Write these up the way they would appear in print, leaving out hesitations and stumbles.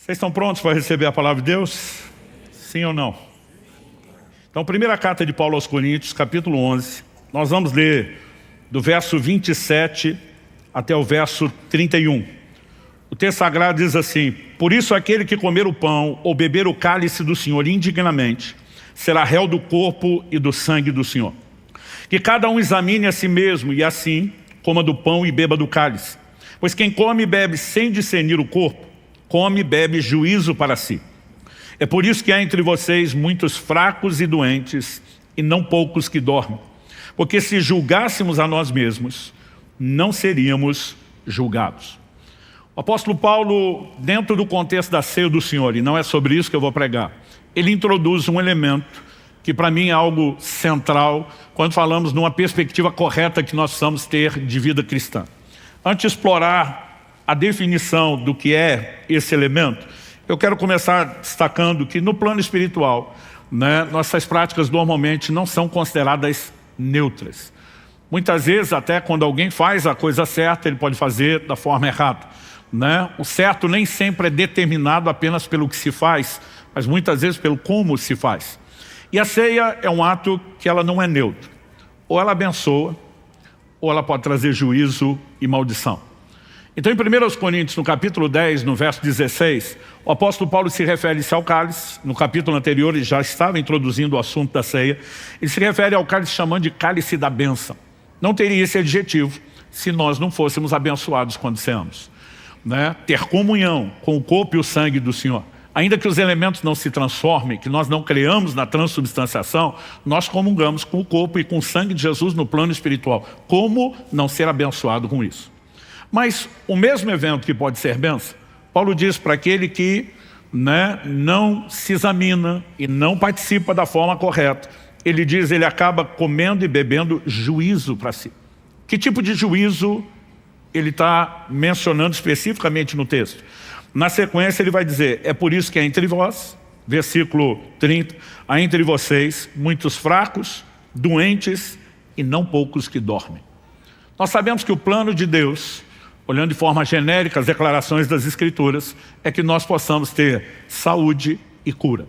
Vocês estão prontos para receber a palavra de Deus? Sim ou não? Então, primeira carta de Paulo aos Coríntios, capítulo 11. Nós vamos ler do verso 27 até o verso 31. O texto sagrado diz assim: por isso aquele que comer o pão ou beber o cálice do Senhor indignamente será réu do corpo e do sangue do Senhor. Que cada um examine a si mesmo e assim coma do pão e beba do cálice. Pois quem come e bebe sem discernir o corpo, come e bebe juízo para si. É por isso que há entre vocês muitos fracos e doentes, e não poucos que dormem. Porque se julgássemos a nós mesmos, não seríamos julgados. O apóstolo Paulo, dentro do contexto da ceia do Senhor, e não é sobre isso que eu vou pregar, ele introduz um elemento que para mim é algo central quando falamos numa perspectiva correta que nós precisamos ter de vida cristã. Antes de explorar a definição do que é esse elemento, eu quero começar destacando que no plano espiritual, nossas práticas normalmente não são consideradas neutras. Muitas vezes, até quando alguém faz a coisa certa, ele pode fazer da forma errada. O certo nem sempre é determinado apenas pelo que se faz, mas muitas vezes pelo como se faz. E a ceia é um ato que ela não é neutro. Ou ela abençoa, ou ela pode trazer juízo e maldição. Então, em 1 Coríntios, no capítulo 10, no verso 16, o apóstolo Paulo se refere-se ao cálice. No capítulo anterior, ele já estava introduzindo o assunto da ceia. Ele se refere ao cálice chamando de cálice da bênção. Não teria esse adjetivo se nós não fôssemos abençoados quando ceamos. Ter comunhão com o corpo e o sangue do Senhor. Ainda que os elementos não se transformem, que nós não creamos na transubstanciação, nós comungamos com o corpo e com o sangue de Jesus no plano espiritual. Como não ser abençoado com isso? Mas o mesmo evento que pode ser bênção, Paulo diz para aquele que não se examina e não participa da forma correta. Ele diz, ele acaba comendo e bebendo juízo para si. Que tipo de juízo ele está mencionando especificamente no texto? Na sequência ele vai dizer, é por isso que há entre vós, versículo 30, há entre vocês muitos fracos, doentes e não poucos que dormem. Nós sabemos que o plano de Deus, olhando de forma genérica as declarações das Escrituras, é que nós possamos ter saúde e cura.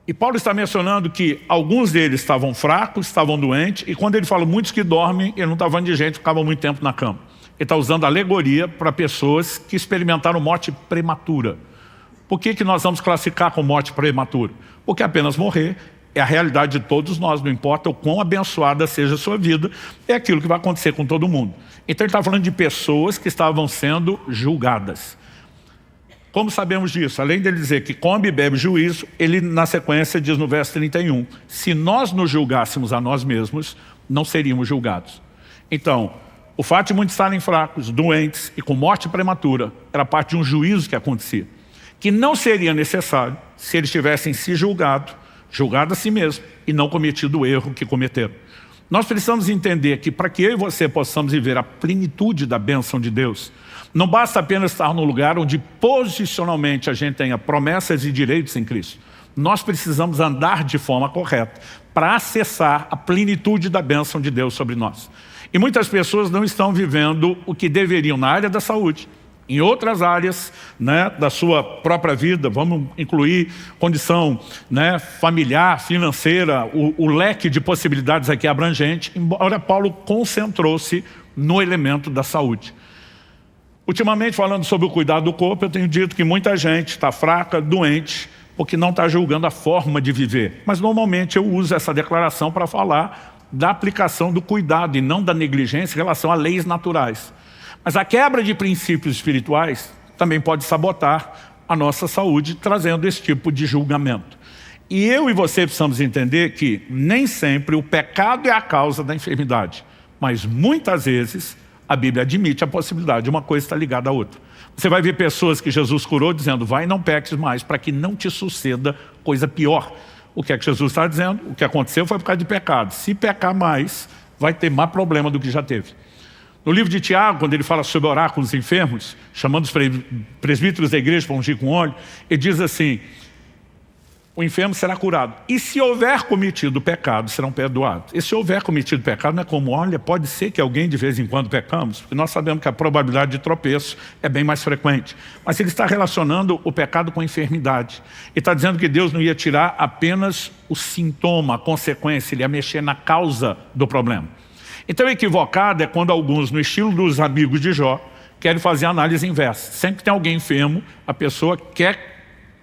E Paulo está mencionando que alguns deles estavam fracos, estavam doentes, e quando ele fala muitos que dormem, ele não está falando de gente que ficava muito tempo na cama. Ele está usando alegoria para pessoas que experimentaram morte prematura. Por que nós vamos classificar como morte prematura? Porque apenas morrer é a realidade de todos nós, não importa o quão abençoada seja a sua vida, é aquilo que vai acontecer com todo mundo. Então ele está falando de pessoas que estavam sendo julgadas. Como sabemos disso? Além de ele dizer que come e bebe juízo, ele na sequência diz no verso 31, se nós nos julgássemos a nós mesmos, não seríamos julgados. Então, o fato de muitos estarem fracos, doentes e com morte prematura, era parte de um juízo que acontecia, que não seria necessário se eles tivessem se julgado a si mesmo e não cometido o erro que cometeram. Nós precisamos entender que para que eu e você possamos viver a plenitude da bênção de Deus, não basta apenas estar no lugar onde posicionalmente a gente tenha promessas e direitos em Cristo. Nós precisamos andar de forma correta para acessar a plenitude da bênção de Deus sobre nós. E muitas pessoas não estão vivendo o que deveriam na área da saúde, em outras áreas da sua própria vida, vamos incluir condição familiar, financeira, o leque de possibilidades aqui é abrangente, embora Paulo concentrou-se no elemento da saúde. Ultimamente, falando sobre o cuidado do corpo, eu tenho dito que muita gente está fraca, doente, porque não está julgando a forma de viver. Mas normalmente eu uso essa declaração para falar da aplicação do cuidado e não da negligência em relação a leis naturais. Mas a quebra de princípios espirituais também pode sabotar a nossa saúde, trazendo esse tipo de julgamento. E eu e você precisamos entender que nem sempre o pecado é a causa da enfermidade, mas muitas vezes a Bíblia admite a possibilidade de uma coisa estar ligada à outra. Você vai ver pessoas que Jesus curou dizendo, vai e não peques mais, para que não te suceda coisa pior. O que é que Jesus está dizendo? O que aconteceu foi por causa de pecado. Se pecar mais, vai ter mais problema do que já teve. No livro de Tiago, quando ele fala sobre orar com os enfermos, chamando os presbíteros da igreja para ungir com óleo, ele diz assim, o enfermo será curado. E se houver cometido pecado, serão perdoados. E se houver cometido pecado, não é como, olha, pode ser que alguém de vez em quando pecamos, porque nós sabemos que a probabilidade de tropeço é bem mais frequente. Mas ele está relacionando o pecado com a enfermidade. E está dizendo que Deus não ia tirar apenas o sintoma, a consequência, ele ia mexer na causa do problema. Então, equivocado é quando alguns, no estilo dos amigos de Jó, querem fazer a análise inversa. Sempre que tem alguém enfermo, a pessoa quer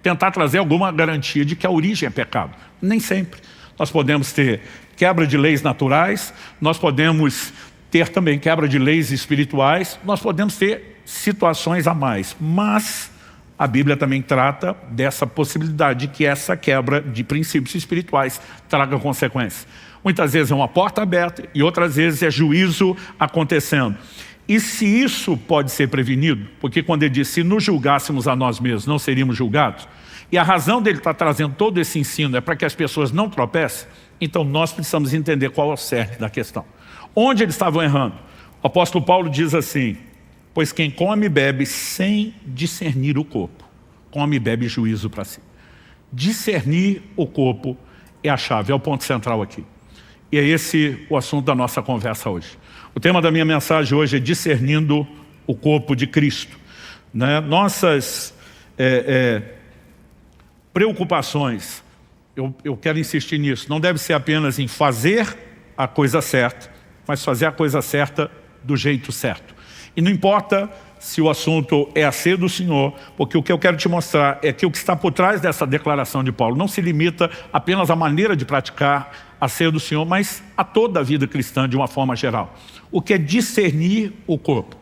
tentar trazer alguma garantia de que a origem é pecado. Nem sempre. Nós podemos ter quebra de leis naturais, nós podemos ter também quebra de leis espirituais, nós podemos ter situações a mais. Mas a Bíblia também trata dessa possibilidade de que essa quebra de princípios espirituais traga consequências. Muitas vezes é uma porta aberta e outras vezes é juízo acontecendo. E se isso pode ser prevenido, porque quando ele diz, se nos julgássemos a nós mesmos, não seríamos julgados, e a razão dele estar trazendo todo esse ensino é para que as pessoas não tropecem, então nós precisamos entender qual é o cerne da questão. Onde eles estavam errando? O apóstolo Paulo diz assim, pois quem come e bebe sem discernir o corpo, come e bebe juízo para si. Discernir o corpo é a chave, é o ponto central aqui. E é esse o assunto da nossa conversa hoje. O tema da minha mensagem hoje é discernindo o corpo de Cristo. Né? Nossas preocupações, eu quero insistir nisso, não deve ser apenas em fazer a coisa certa, mas fazer a coisa certa do jeito certo. E não importa se o assunto é a ceia do Senhor, porque o que eu quero te mostrar é que o que está por trás dessa declaração de Paulo não se limita apenas à maneira de praticar a ceia do Senhor, mas a toda a vida cristã de uma forma geral. O que é discernir o corpo.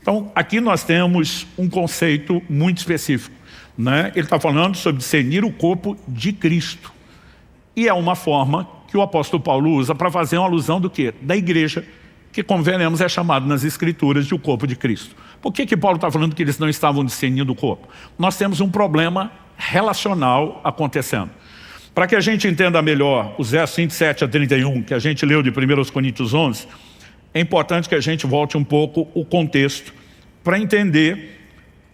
Então, aqui nós temos um conceito muito específico. Né? Ele está falando sobre discernir o corpo de Cristo. E é uma forma que o apóstolo Paulo usa para fazer uma alusão do quê? Da igreja, que como veremos é chamado nas Escrituras de o corpo de Cristo. Por que Paulo está falando que eles não estavam discernindo o corpo? Nós temos um problema relacional acontecendo. Para que a gente entenda melhor os versos 27 a 31, que a gente leu de 1 Coríntios 11, é importante que a gente volte um pouco o contexto para entender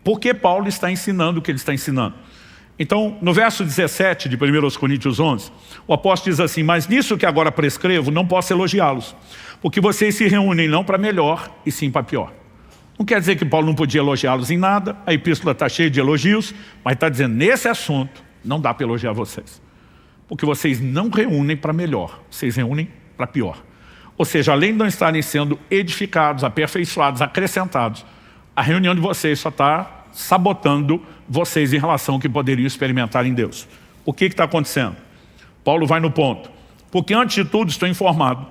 por que Paulo está ensinando o que ele está ensinando. Então, no verso 17 de 1 Coríntios 11, o apóstolo diz assim, mas nisso que agora prescrevo, não posso elogiá-los, porque vocês se reúnem não para melhor, e sim para pior. Não quer dizer que Paulo não podia elogiá-los em nada, a epístola está cheia de elogios, mas está dizendo, nesse assunto, não dá para elogiar vocês. Porque vocês não reúnem para melhor, vocês reúnem para pior. Ou seja, além de não estarem sendo edificados, aperfeiçoados, acrescentados, a reunião de vocês só está sabotando vocês em relação ao que poderiam experimentar em Deus. O que está acontecendo? Paulo vai no ponto. Porque antes de tudo estou informado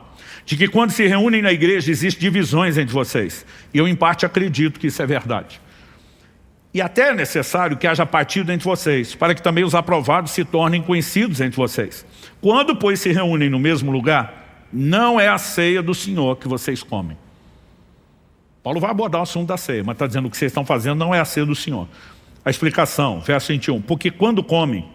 de que quando se reúnem na igreja existem divisões entre vocês. E eu em parte acredito que isso é verdade. E até é necessário que haja partido entre vocês, para que também os aprovados se tornem conhecidos entre vocês. Quando, pois, se reúnem no mesmo lugar, não é a ceia do Senhor que vocês comem. Paulo vai abordar o assunto da ceia, mas está dizendo que o que vocês estão fazendo não é a ceia do Senhor. A explicação, verso 21, porque quando comem,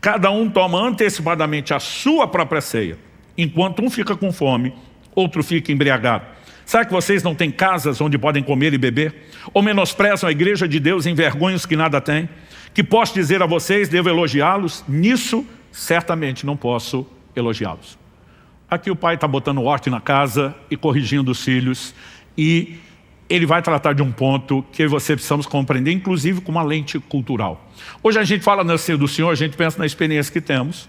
cada um toma antecipadamente a sua própria ceia, enquanto um fica com fome, outro fica embriagado. Será que vocês não têm casas onde podem comer e beber? Ou menosprezam a igreja de Deus, envergonham os que nada têm? Que posso dizer a vocês, devo elogiá-los? Nisso, certamente não posso elogiá-los. Aqui o pai está botando ordem na casa e corrigindo os filhos, e ele vai tratar de um ponto que você precisamos compreender, inclusive com uma lente cultural. Hoje a gente fala na ceia do Senhor, a gente pensa na experiência que temos,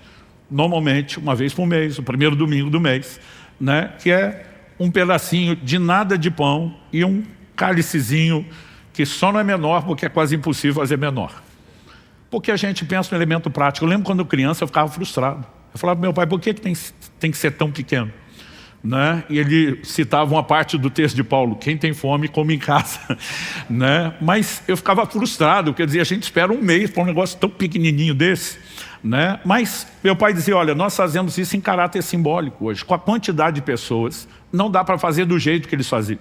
normalmente uma vez por mês, o primeiro domingo do mês, né, que é um pedacinho de nada de pão e um cálicezinho que só não é menor porque é quase impossível fazer menor. Porque a gente pensa no elemento prático. Eu lembro quando criança eu ficava frustrado. Eu falava, meu pai, por que tem que ser tão pequeno? Né? E ele citava uma parte do texto de Paulo, quem tem fome come em casa. Né? Mas eu ficava frustrado, quer dizer, a gente espera um mês para um negócio tão pequenininho desse. Né? Mas meu pai dizia, olha, nós fazemos isso em caráter simbólico hoje, com a quantidade de pessoas, não dá para fazer do jeito que eles faziam.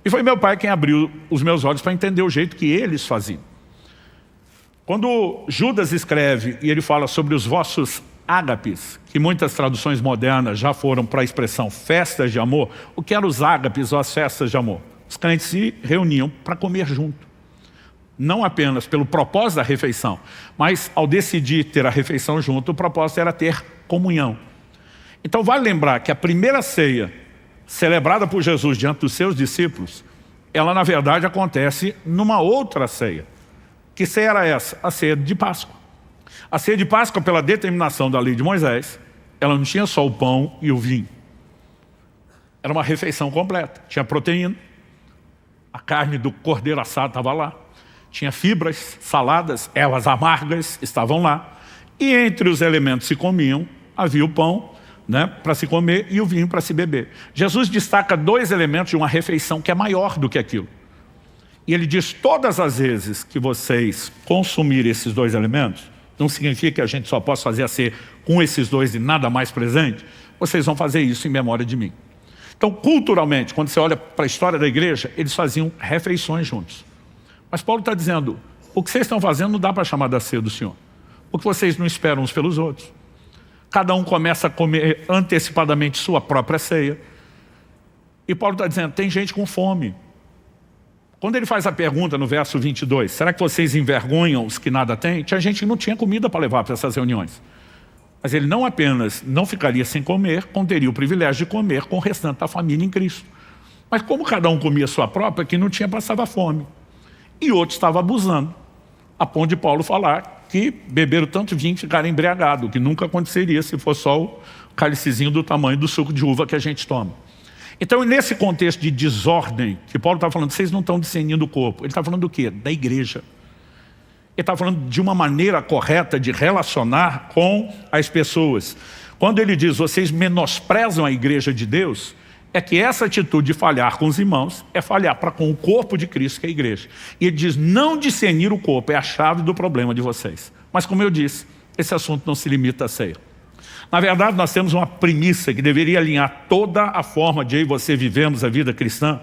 E foi meu pai quem abriu os meus olhos para entender o jeito que eles faziam. Quando Judas escreve e ele fala sobre os vossos ágapes, que muitas traduções modernas já foram para a expressão festas de amor, o que eram os ágapes ou as festas de amor? Os crentes se reuniam para comer junto. não apenas pelo propósito da refeição, mas ao decidir ter a refeição junto, o propósito era ter comunhão. Então vale lembrar que a primeira ceia celebrada por Jesus diante dos seus discípulos, ela na verdade acontece numa outra ceia. Que ceia era essa? A ceia de Páscoa. A ceia de Páscoa, pela determinação da lei de Moisés, ela não tinha só o pão e o vinho. Era uma refeição completa. Tinha proteína, a carne do cordeiro assado estava lá, tinha fibras, saladas, ervas amargas estavam lá, e entre os elementos que se comiam, havia o pão, né, para se comer e o vinho para se beber. Jesus destaca dois elementos de uma refeição que é maior do que aquilo. E ele diz, todas as vezes que vocês consumirem esses dois elementos, não significa que a gente só possa fazer a ceia com esses dois e nada mais presente, vocês vão fazer isso em memória de mim. Então, culturalmente, quando você olha para a história da igreja, eles faziam refeições juntos. Mas Paulo está dizendo, o que vocês estão fazendo não dá para chamar da ceia do Senhor. Porque vocês não esperam uns pelos outros. Cada um começa a comer antecipadamente sua própria ceia. E Paulo está dizendo, tem gente com fome. Quando ele faz a pergunta no verso 22, será que vocês envergonham os que nada têm? Tinha gente que não tinha comida para levar para essas reuniões. Mas ele não apenas não ficaria sem comer, como teria o privilégio de comer com o restante da família em Cristo. Mas como cada um comia a sua própria, quem não tinha passava fome. E outro estava abusando, a ponto de Paulo falar que beberam tanto vinho que ficaram embriagados, o que nunca aconteceria se fosse só o cálicezinho do tamanho do suco de uva que a gente toma. Então, nesse contexto de desordem, que Paulo está falando, vocês não estão discernindo o corpo. Ele está falando do quê? Da igreja. Ele está falando de uma maneira correta de relacionar com as pessoas. Quando ele diz, vocês menosprezam a igreja de Deus, é que essa atitude de falhar com os irmãos é falhar para com o corpo de Cristo, que é a igreja. E ele diz, não discernir o corpo é a chave do problema de vocês. Mas como eu disse, esse assunto não se limita à ceia. Na verdade, nós temos uma premissa que deveria alinhar toda a forma de eu e você vivemos a vida cristã,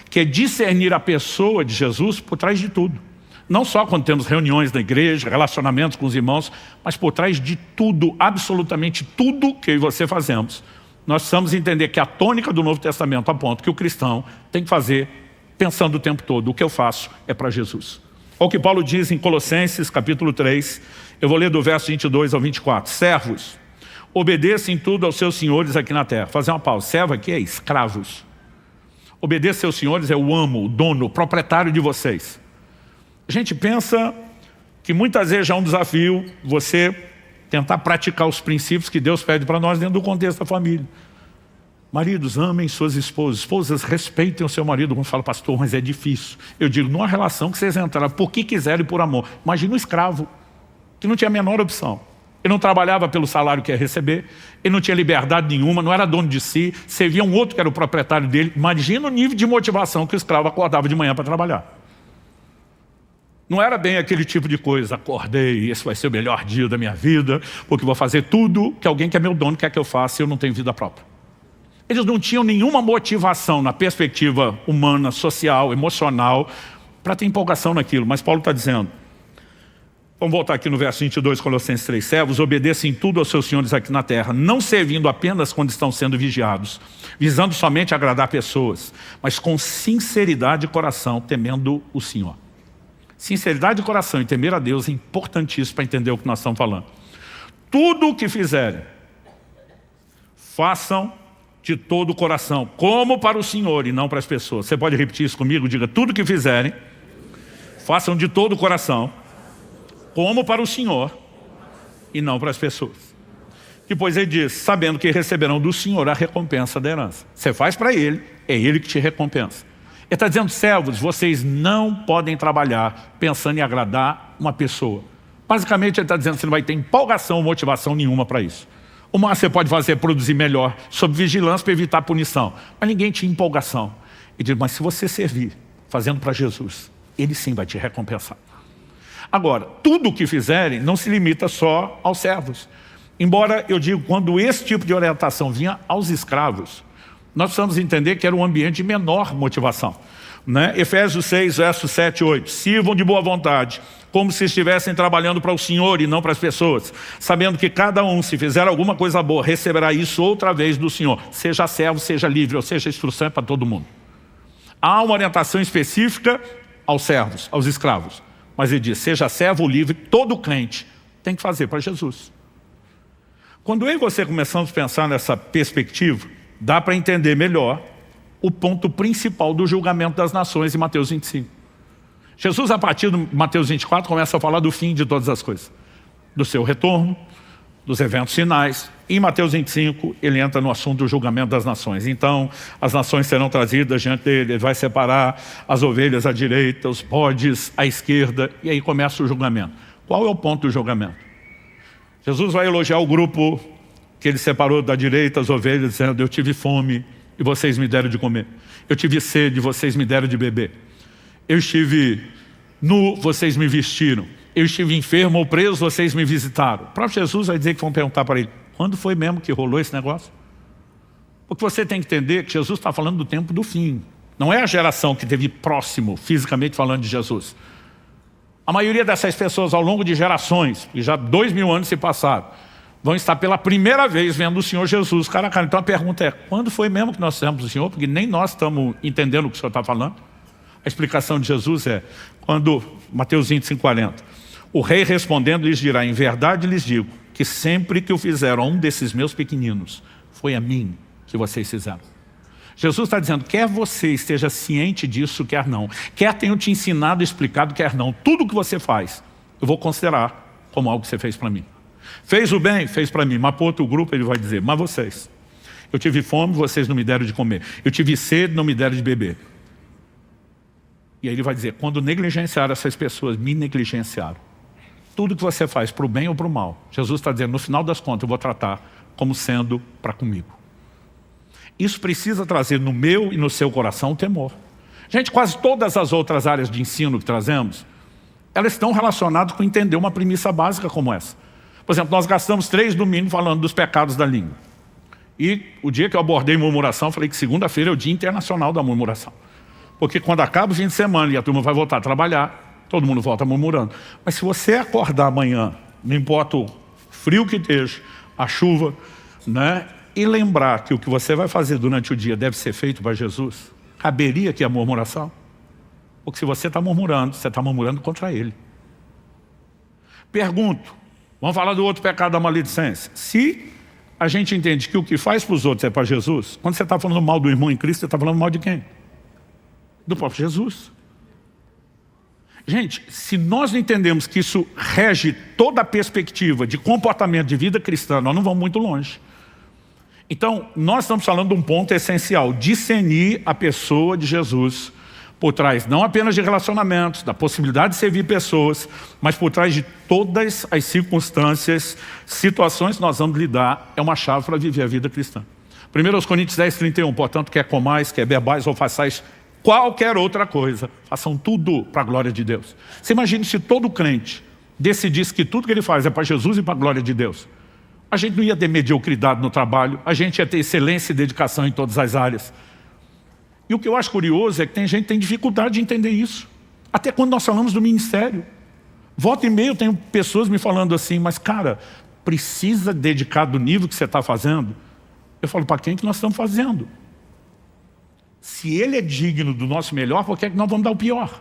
que é discernir a pessoa de Jesus por trás de tudo. Não só quando temos reuniões da igreja, relacionamentos com os irmãos, mas por trás de tudo, absolutamente tudo que eu e você fazemos. Nós precisamos entender que a tônica do Novo Testamento aponta que o cristão tem que fazer pensando o tempo todo, o que eu faço é para Jesus. Olha o que Paulo diz em Colossenses, capítulo 3, eu vou ler do verso 22 ao 24. Servos, obedeçam em tudo aos seus senhores aqui na terra. Fazer uma pausa, servo aqui é escravos. Obedeça aos seus senhores é o amo, o dono, o proprietário de vocês. A gente pensa que muitas vezes é um desafio você tentar praticar os princípios que Deus pede para nós dentro do contexto da família. Maridos, amem suas esposas. Esposas, respeitem o seu marido. Quando fala, pastor, mas é difícil. Eu digo, numa relação que vocês entraram por que quiserem e por amor. Imagina um escravo, que não tinha a menor opção. Ele não trabalhava pelo salário que ia receber, ele não tinha liberdade nenhuma, não era dono de si, servia um outro que era o proprietário dele. Imagina o nível de motivação que o escravo acordava de manhã para trabalhar. Não era bem aquele tipo de coisa, acordei, esse vai ser o melhor dia da minha vida, porque vou fazer tudo que alguém que é meu dono quer que eu faça e eu não tenho vida própria. Eles não tinham nenhuma motivação na perspectiva humana, social, emocional, para ter empolgação naquilo. Mas Paulo está dizendo, vamos voltar aqui no verso 22, Colossenses 3, servos, obedeçam em tudo aos seus senhores aqui na terra, não servindo apenas quando estão sendo vigiados, visando somente agradar pessoas, mas com sinceridade de coração, temendo o Senhor. Sinceridade de coração e temer a Deus é importantíssimo para entender o que nós estamos falando. Tudo o que fizerem, façam de todo o coração, como para o Senhor e não para as pessoas. Você pode repetir isso comigo? Diga, tudo o que fizerem, façam de todo o coração, como para o Senhor e não para as pessoas. Depois ele diz, sabendo que receberão do Senhor a recompensa da herança. Você faz para Ele, é Ele que te recompensa. Ele está dizendo, servos, vocês não podem trabalhar pensando em agradar uma pessoa. Basicamente ele está dizendo que você não vai ter empolgação ou motivação nenhuma para isso. O máximo que você pode fazer é produzir melhor, sob vigilância para evitar punição. Mas ninguém tinha empolgação. Ele diz, mas se você servir, fazendo para Jesus, Ele sim vai te recompensar. Agora, tudo o que fizerem não se limita só aos servos. Embora eu digo, quando esse tipo de orientação vinha aos escravos, nós precisamos entender que era um ambiente de menor motivação. Né? Efésios 6, versos 7 e 8. Sirvam de boa vontade, como se estivessem trabalhando para o Senhor e não para as pessoas, sabendo que cada um, se fizer alguma coisa boa, receberá isso outra vez do Senhor. Seja servo, seja livre, ou seja, a instrução é para todo mundo. Há uma orientação específica aos servos, aos escravos. Mas ele diz, seja servo livre, todo crente tem que fazer para Jesus. Quando eu e você começamos a pensar nessa perspectiva, dá para entender melhor o ponto principal do julgamento das nações em Mateus 25. Jesus, a partir de Mateus 24, começa a falar do fim de todas as coisas. Do seu retorno, dos eventos finais. E em Mateus 25, ele entra no assunto do julgamento das nações. Então, as nações serão trazidas diante dele, ele vai separar as ovelhas à direita, os bodes à esquerda, e aí começa o julgamento. Qual é o ponto do julgamento? Jesus vai elogiar o grupo que ele separou da direita, as ovelhas, dizendo, eu tive fome e vocês me deram de comer. Eu tive sede e vocês me deram de beber. Eu estive nu, vocês me vestiram. Eu estive enfermo ou preso, vocês me visitaram. O próprio Jesus vai dizer que vão perguntar para ele, quando foi mesmo que rolou esse negócio? Porque você tem que entender que Jesus está falando do tempo do fim. Não é a geração que teve próximo, fisicamente falando de Jesus. A maioria dessas pessoas, ao longo de gerações, e já 2000 anos se passaram, vão estar pela primeira vez vendo o Senhor Jesus. Cara, então a pergunta é, quando foi mesmo que nós fizemos o Senhor? Porque nem nós estamos entendendo o que o Senhor está falando. A explicação de Jesus é, quando, Mateus 25:40, o rei respondendo lhes dirá, em verdade lhes digo, que sempre que o fizeram a um desses meus pequeninos, foi a mim que vocês fizeram. Jesus está dizendo, quer você esteja ciente disso, quer não. Quer tenha te ensinado, explicado, quer não. Tudo que você faz, eu vou considerar como algo que você fez para mim. Fez o bem? Fez para mim. Mas para outro grupo ele vai dizer, mas vocês. Eu tive fome, vocês não me deram de comer. Eu tive sede, não me deram de beber. E aí ele vai dizer, quando negligenciaram essas pessoas, me negligenciaram. Tudo que você faz, para o bem ou para o mal, Jesus está dizendo, no final das contas, eu vou tratar como sendo para comigo. Isso precisa trazer no meu e no seu coração o temor. Gente, quase todas as outras áreas de ensino que trazemos, elas estão relacionadas com entender uma premissa básica como essa. Por exemplo, nós gastamos 3 domingos falando dos pecados da língua. E o dia que eu abordei murmuração, falei que segunda-feira é o Dia Internacional da Murmuração. Porque quando acaba o fim de semana e a turma vai voltar a trabalhar, todo mundo volta murmurando. Mas se você acordar amanhã, não importa o frio que esteja, a chuva, né, e lembrar que o que você vai fazer durante o dia deve ser feito para Jesus, caberia aqui a murmuração? Porque se você está murmurando contra Ele. Pergunto, vamos falar do outro pecado da maledicência. Se a gente entende que o que faz para os outros é para Jesus, quando você está falando mal do irmão em Cristo, você está falando mal de quem? Do próprio Jesus. Gente, se nós não entendemos que isso rege toda a perspectiva de comportamento de vida cristã, nós não vamos muito longe. Então, nós estamos falando de um ponto essencial, discernir a pessoa de Jesus por trás, não apenas de relacionamentos, da possibilidade de servir pessoas, mas por trás de todas as circunstâncias, situações que nós vamos lidar, é uma chave para viver a vida cristã. 1 Coríntios 10:31, portanto, quer comais, quer bebais ou façais qualquer outra coisa, façam tudo para a glória de Deus. Você imagina se todo crente decidisse que tudo que ele faz é para Jesus e para a glória de Deus. A gente não ia ter mediocridade no trabalho, a gente ia ter excelência e dedicação em todas as áreas. E o que eu acho curioso é que tem gente que tem dificuldade de entender isso. Até quando nós falamos do ministério. Volta e meia eu tenho pessoas me falando assim, mas cara, precisa dedicar do nível que você está fazendo? Eu falo, para quem que nós estamos fazendo? Se ele é digno do nosso melhor, por que é que nós vamos dar o pior?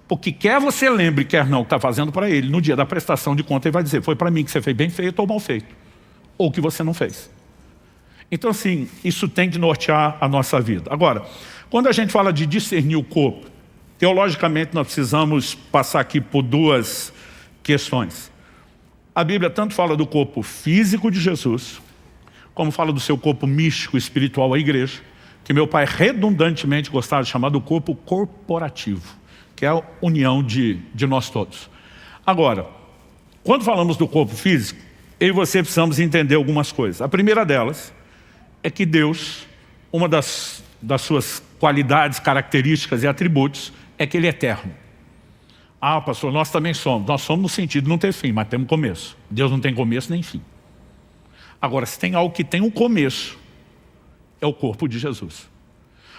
Porque quer você lembre, quer não, que está fazendo para ele, no dia da prestação de conta ele vai dizer, foi para mim que você fez bem feito ou mal feito. Ou que você não fez. Então assim, isso tem que nortear a nossa vida. Agora, quando a gente fala de discernir o corpo, teologicamente nós precisamos passar aqui por 2 questões. A Bíblia tanto fala do corpo físico de Jesus, como fala do seu corpo místico, espiritual, a igreja, que meu pai redundantemente gostava de chamar do corpo corporativo, que é a união de nós todos. Agora, quando falamos do corpo físico, eu e você precisamos entender algumas coisas. A primeira delas é que Deus, uma das suas qualidades, características e atributos, é que Ele é eterno. Ah, pastor, nós também somos. Nós somos no sentido de não ter fim, mas temos começo. Deus não tem começo nem fim. Agora, se tem algo que tem um começo, é o corpo de Jesus.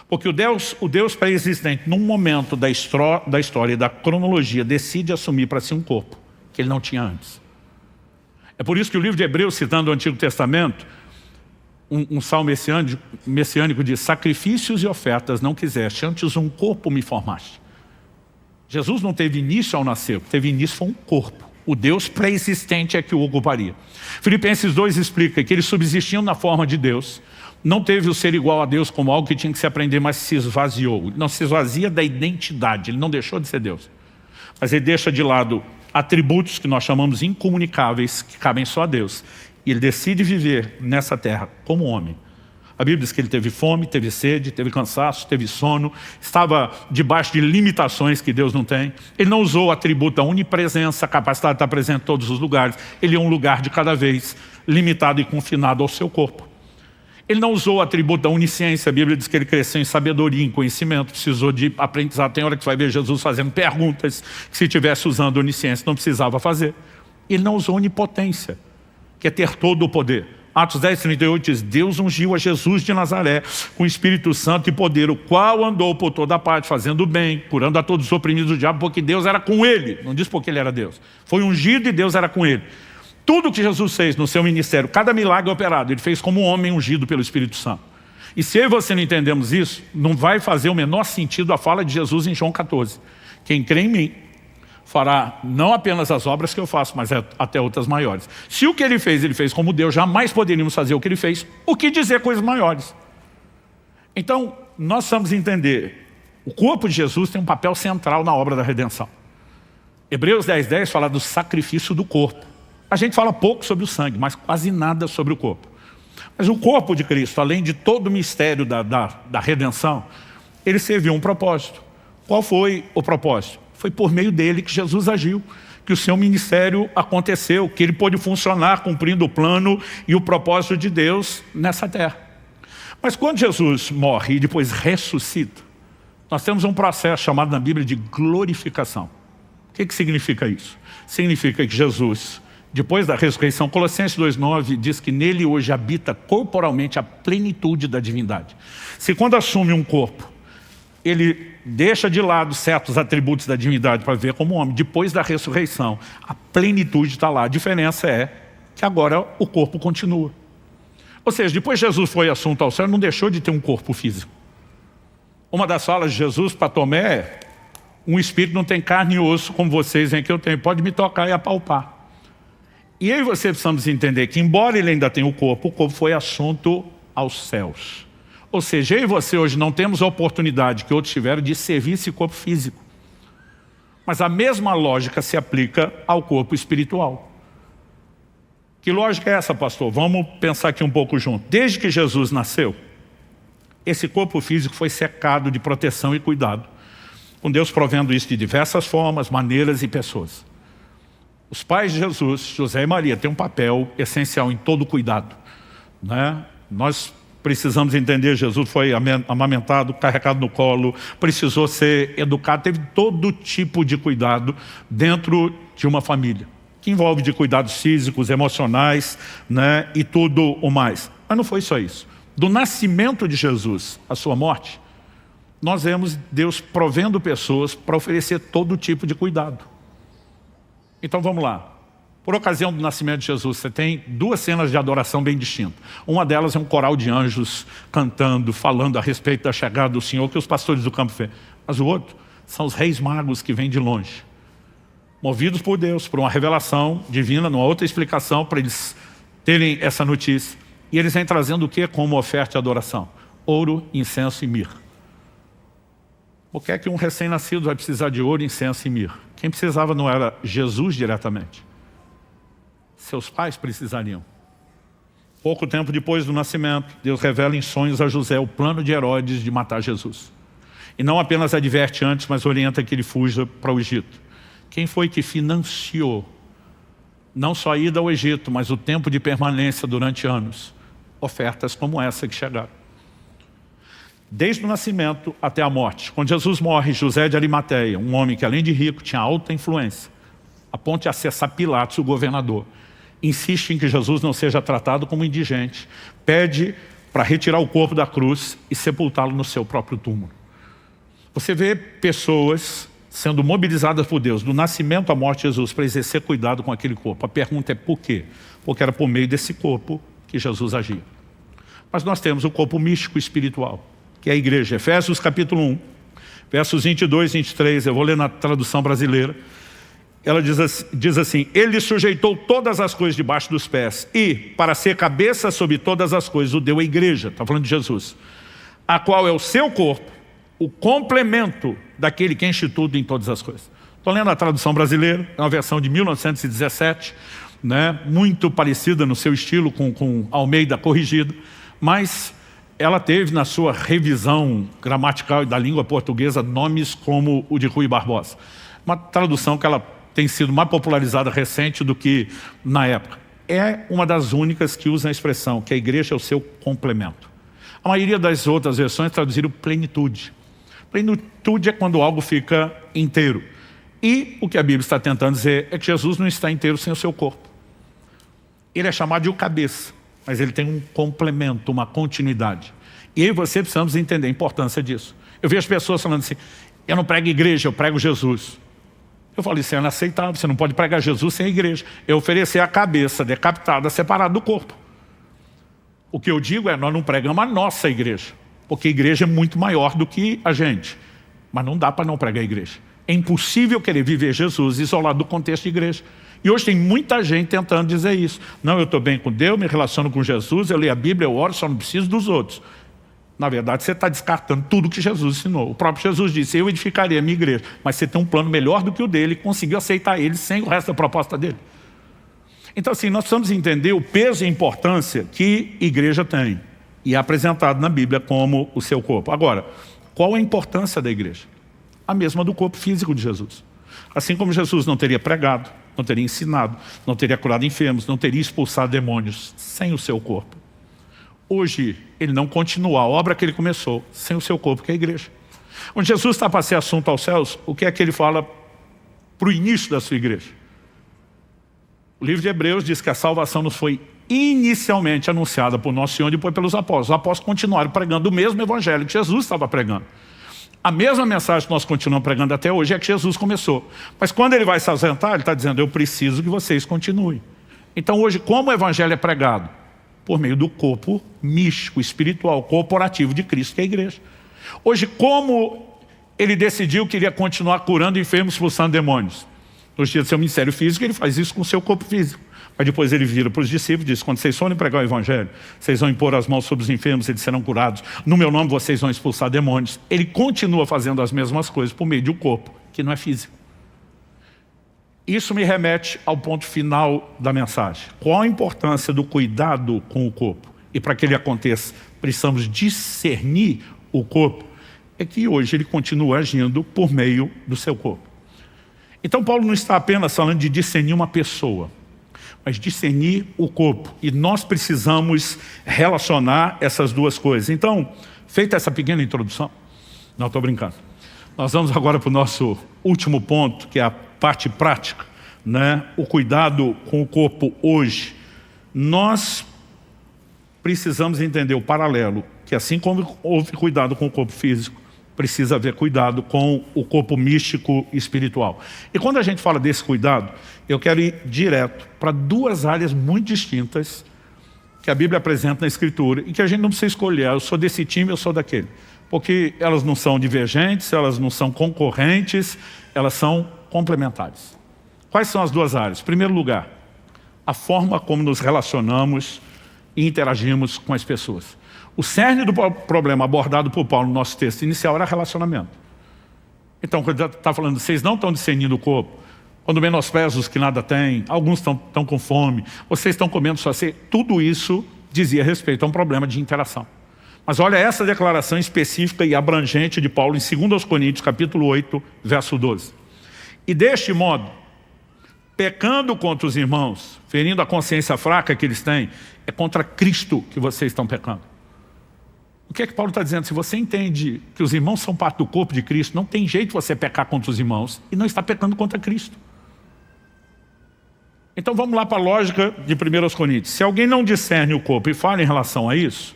Porque o Deus pré-existente, num momento da história e da cronologia, decide assumir para si um corpo que Ele não tinha antes. É por isso que o livro de Hebreus, citando o Antigo Testamento, um salmo messiânico diz, sacrifícios e ofertas não quiseste, antes um corpo me formaste. Jesus não teve início ao nascer, o que teve início foi um corpo. O Deus pré-existente é que o ocuparia. Filipenses 2 explica que eles subsistiam na forma de Deus, não teve o ser igual a Deus como algo que tinha que se aprender, mas se esvaziou. Não se esvazia da identidade, ele não deixou de ser Deus. Mas ele deixa de lado atributos que nós chamamos incomunicáveis, que cabem só a Deus. E ele decide viver nessa terra como homem. A Bíblia diz que ele teve fome, teve sede, teve cansaço, teve sono, estava debaixo de limitações que Deus não tem. Ele não usou o atributo da onipresença, a capacidade de estar presente em todos os lugares. Ele é um lugar de cada vez, limitado e confinado ao seu corpo. Ele não usou o atributo da onisciência. A Bíblia diz que ele cresceu em sabedoria, em conhecimento, precisou de aprendizado. Tem hora que você vai ver Jesus fazendo perguntas, que se estivesse usando onisciência não precisava fazer. Ele não usou onipotência, que é ter todo o poder. Atos 10, 38 diz, Deus ungiu a Jesus de Nazaré com o Espírito Santo e poder, o qual andou por toda parte, fazendo o bem, curando a todos os oprimidos do diabo, porque Deus era com ele. Não diz porque ele era Deus. Foi ungido e Deus era com ele. Tudo que Jesus fez no seu ministério, cada milagre operado, ele fez como um homem ungido pelo Espírito Santo. E se eu e você não entendemos isso, não vai fazer o menor sentido a fala de Jesus em João 14. Quem crê em mim fará não apenas as obras que eu faço, mas até outras maiores. Se o que ele fez como Deus, jamais poderíamos fazer o que ele fez, o que dizer coisas maiores. Então, nós precisamos entender, o corpo de Jesus tem um papel central na obra da redenção. Hebreus 10:10 fala do sacrifício do corpo. A gente fala pouco sobre o sangue, mas quase nada sobre o corpo. Mas o corpo de Cristo, além de todo o mistério da redenção, ele serviu um propósito. Qual foi o propósito? Foi por meio dele que Jesus agiu, que o seu ministério aconteceu, que ele pôde funcionar cumprindo o plano e o propósito de Deus nessa terra. Mas quando Jesus morre e depois ressuscita, nós temos um processo chamado na Bíblia de glorificação. O que significa isso? Significa que Jesus, depois da ressurreição, Colossenses 2:9 diz que nele hoje habita corporalmente a plenitude da divindade. Se quando assume um corpo, ele deixa de lado certos atributos da divindade para ver como homem, depois da ressurreição, a plenitude está lá. A diferença é que agora o corpo continua. Ou seja, depois que Jesus foi assunto ao céu, não deixou de ter um corpo físico. Uma das falas de Jesus para Tomé é, um espírito não tem carne e osso como vocês em que eu tenho, pode me tocar e apalpar. E aí você precisamos entender que, embora ele ainda tenha o corpo foi assunto aos céus. Ou seja, eu e você hoje não temos a oportunidade que outros tiveram de servir esse corpo físico. Mas a mesma lógica se aplica ao corpo espiritual. Que lógica é essa, pastor? Vamos pensar aqui um pouco junto. Desde que Jesus nasceu, esse corpo físico foi cercado de proteção e cuidado, com Deus provendo isso de diversas formas, maneiras e pessoas. Os pais de Jesus, José e Maria, têm um papel essencial em todo o cuidado, né? Nós precisamos entender, Jesus foi amamentado, carregado no colo, precisou ser educado, teve todo tipo de cuidado dentro de uma família, que envolve de cuidados físicos, emocionais, né, e tudo o mais. Mas não foi só isso. Do nascimento de Jesus à sua morte, nós vemos Deus provendo pessoas para oferecer todo tipo de cuidado. Então vamos lá. Por ocasião do nascimento de Jesus, você tem duas cenas de adoração bem distintas. Uma delas é um coral de anjos cantando, falando a respeito da chegada do Senhor, que os pastores do campo vêem. Mas o outro são os reis magos que vêm de longe, movidos por Deus, por uma revelação divina, numa outra explicação, para eles terem essa notícia. E eles vêm trazendo o que como oferta de adoração? Ouro, incenso e mirra. Por que é que um recém-nascido vai precisar de ouro, incenso e mirra? Quem precisava não era Jesus diretamente. Seus pais precisariam. Pouco tempo depois do nascimento, Deus revela em sonhos a José o plano de Herodes de matar Jesus. E não apenas adverte antes, mas orienta que ele fuja para o Egito. Quem foi que financiou não só a ida ao Egito, mas o tempo de permanência durante anos? Ofertas como essa que chegaram. Desde o nascimento até a morte. Quando Jesus morre, José de Arimateia, um homem que além de rico tinha alta influência, a ponto de acessar Pilatos, o governador, insiste em que Jesus não seja tratado como indigente, pede para retirar o corpo da cruz e sepultá-lo no seu próprio túmulo. Você vê pessoas sendo mobilizadas por Deus, do nascimento à morte de Jesus, para exercer cuidado com aquele corpo. A pergunta é por quê? Porque era por meio desse corpo que Jesus agia. Mas nós temos o corpo místico espiritual, que é a igreja. Efésios capítulo 1, versos 22 e 23, eu vou ler na tradução brasileira. Ela diz assim: ele sujeitou todas as coisas debaixo dos pés e, para ser cabeça sobre todas as coisas, o deu à igreja, está falando de Jesus, a qual é o seu corpo, o complemento daquele que enche tudo em todas as coisas. Estou lendo a tradução brasileira, é uma versão de 1917, né, muito parecida no seu estilo com Almeida corrigido, mas ela teve na sua revisão gramatical da língua portuguesa nomes como o de Rui Barbosa. Uma tradução que ela tem sido mais popularizada recente do que na época. É uma das únicas que usa a expressão que a igreja é o seu complemento. A maioria das outras versões traduziram plenitude. Plenitude é quando algo fica inteiro. E o que a Bíblia está tentando dizer é que Jesus não está inteiro sem o seu corpo. Ele é chamado de o cabeça, mas ele tem um complemento, uma continuidade. E aí você precisamos entender a importância disso. Eu vejo as pessoas falando assim: eu não prego igreja, eu prego Jesus. Eu falo, isso é inaceitável, você não pode pregar Jesus sem a igreja. Eu oferecer a cabeça decapitada, separada do corpo. O que eu digo é, nós não pregamos a nossa igreja, porque a igreja é muito maior do que a gente. Mas não dá para não pregar a igreja. É impossível querer viver Jesus isolado do contexto de igreja. E hoje tem muita gente tentando dizer isso. Não, eu estou bem com Deus, me relaciono com Jesus, eu leio a Bíblia, eu oro, só não preciso dos outros. Na verdade, você está descartando tudo que Jesus ensinou. O próprio Jesus disse: eu edificaria a minha igreja. Mas você tem um plano melhor do que o dele e conseguiu aceitar ele sem o resto da proposta dele. Então, assim, nós precisamos entender o peso e a importância que a igreja tem. E é apresentado na Bíblia como o seu corpo. Agora, qual a importância da igreja? A mesma do corpo físico de Jesus. Assim como Jesus não teria pregado, não teria ensinado, não teria curado enfermos, não teria expulsado demônios sem o seu corpo. Hoje, ele não continua a obra que ele começou sem o seu corpo, que é a igreja. Onde Jesus está para ser assunto aos céus, o que é que ele fala para o início da sua igreja? O livro de Hebreus diz que a salvação nos foi inicialmente anunciada por nosso Senhor e depois pelos apóstolos. Os apóstolos continuaram pregando o mesmo evangelho que Jesus estava pregando. A mesma mensagem que nós continuamos pregando até hoje é que Jesus começou. Mas quando ele vai se ausentar, ele está dizendo: eu preciso que vocês continuem. Então hoje, como o evangelho é pregado? Por meio do corpo místico, espiritual, corporativo de Cristo, que é a igreja. Hoje, como ele decidiu que iria continuar curando enfermos, expulsando demônios? Nos dias do seu ministério físico, ele faz isso com o seu corpo físico. Mas depois ele vira para os discípulos e diz: quando vocês forem pregar o evangelho, vocês vão impor as mãos sobre os enfermos, eles serão curados. No meu nome vocês vão expulsar demônios. Ele continua fazendo as mesmas coisas por meio de um corpo que não é físico. Isso me remete ao ponto final da mensagem. Qual a importância do cuidado com o corpo? E para que ele aconteça, precisamos discernir o corpo. É que hoje ele continua agindo por meio do seu corpo. Então Paulo não está apenas falando de discernir uma pessoa, mas discernir o corpo. E nós precisamos relacionar essas duas coisas. Então, feita essa pequena introdução, não, estou brincando. Nós vamos agora para o nosso último ponto, que é a parte prática, né? O cuidado com o corpo hoje. Nós precisamos entender o paralelo, que assim como houve cuidado com o corpo físico, precisa haver cuidado com o corpo místico e espiritual. E quando a gente fala desse cuidado, eu quero ir direto para duas áreas muito distintas que a Bíblia apresenta na Escritura e que a gente não precisa escolher: eu sou desse time, eu sou daquele. Porque elas não são divergentes, elas não são concorrentes, elas são complementares. Quais são as duas áreas? Em primeiro lugar, a forma como nos relacionamos e interagimos com as pessoas. O cerne do problema abordado por Paulo no nosso texto inicial era relacionamento. Então, quando ele está falando, vocês não estão discernindo o corpo, quando menosprezam os que nada têm, alguns estão com fome, vocês estão comendo só ceia, tudo isso dizia respeito a um problema de interação. Mas olha essa declaração específica e abrangente de Paulo em 2 Coríntios, capítulo 8, verso 12. E deste modo, pecando contra os irmãos, ferindo a consciência fraca que eles têm, é contra Cristo que vocês estão pecando. O que é que Paulo está dizendo? Se você entende que os irmãos são parte do corpo de Cristo, não tem jeito de você pecar contra os irmãos e não está pecando contra Cristo. Então vamos lá para a lógica de 1 Coríntios. Se alguém não discerne o corpo e fala em relação a isso,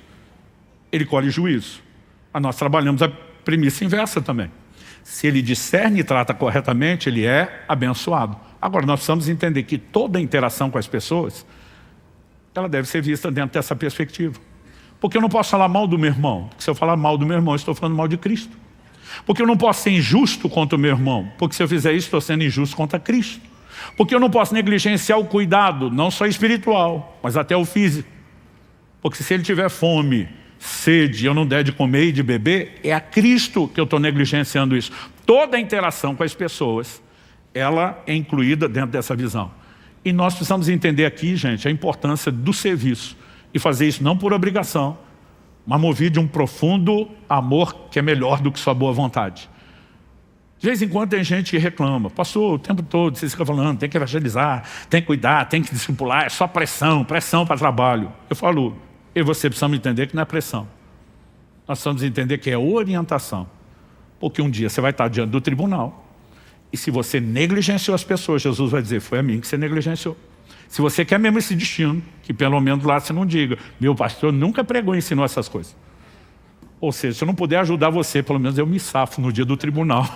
ele colhe juízo. Mas nós trabalhamos a premissa inversa também. Se ele discerne e trata corretamente, ele é abençoado. Agora, nós precisamos entender que toda interação com as pessoas, ela deve ser vista dentro dessa perspectiva. Porque eu não posso falar mal do meu irmão. Porque se eu falar mal do meu irmão, eu estou falando mal de Cristo. Porque eu não posso ser injusto contra o meu irmão, porque se eu fizer isso, estou sendo injusto contra Cristo. Porque eu não posso negligenciar o cuidado, não só espiritual, mas até o físico. Porque se ele tiver fome, sede, e eu não der de comer e de beber, é a Cristo que eu estou negligenciando isso. Toda a interação com as pessoas, ela é incluída dentro dessa visão. E nós precisamos entender aqui, gente, a importância do serviço. E fazer isso não por obrigação, mas movido de um profundo amor que é melhor do que sua boa vontade. De vez em quando tem gente que reclama: pastor, o tempo todo vocês ficam falando, tem que evangelizar, tem que cuidar, tem que discipular, é só pressão, pressão para trabalho. Eu falo, eu e você precisamos entender que não é pressão. Nós precisamos entender que é orientação. Porque um dia você vai estar diante do tribunal, e se você negligenciou as pessoas, Jesus vai dizer, foi a mim que você negligenciou. Se você quer mesmo esse destino, que pelo menos lá você não diga, meu pastor nunca pregou e ensinou essas coisas. Ou seja, se eu não puder ajudar você, pelo menos eu me safo no dia do tribunal,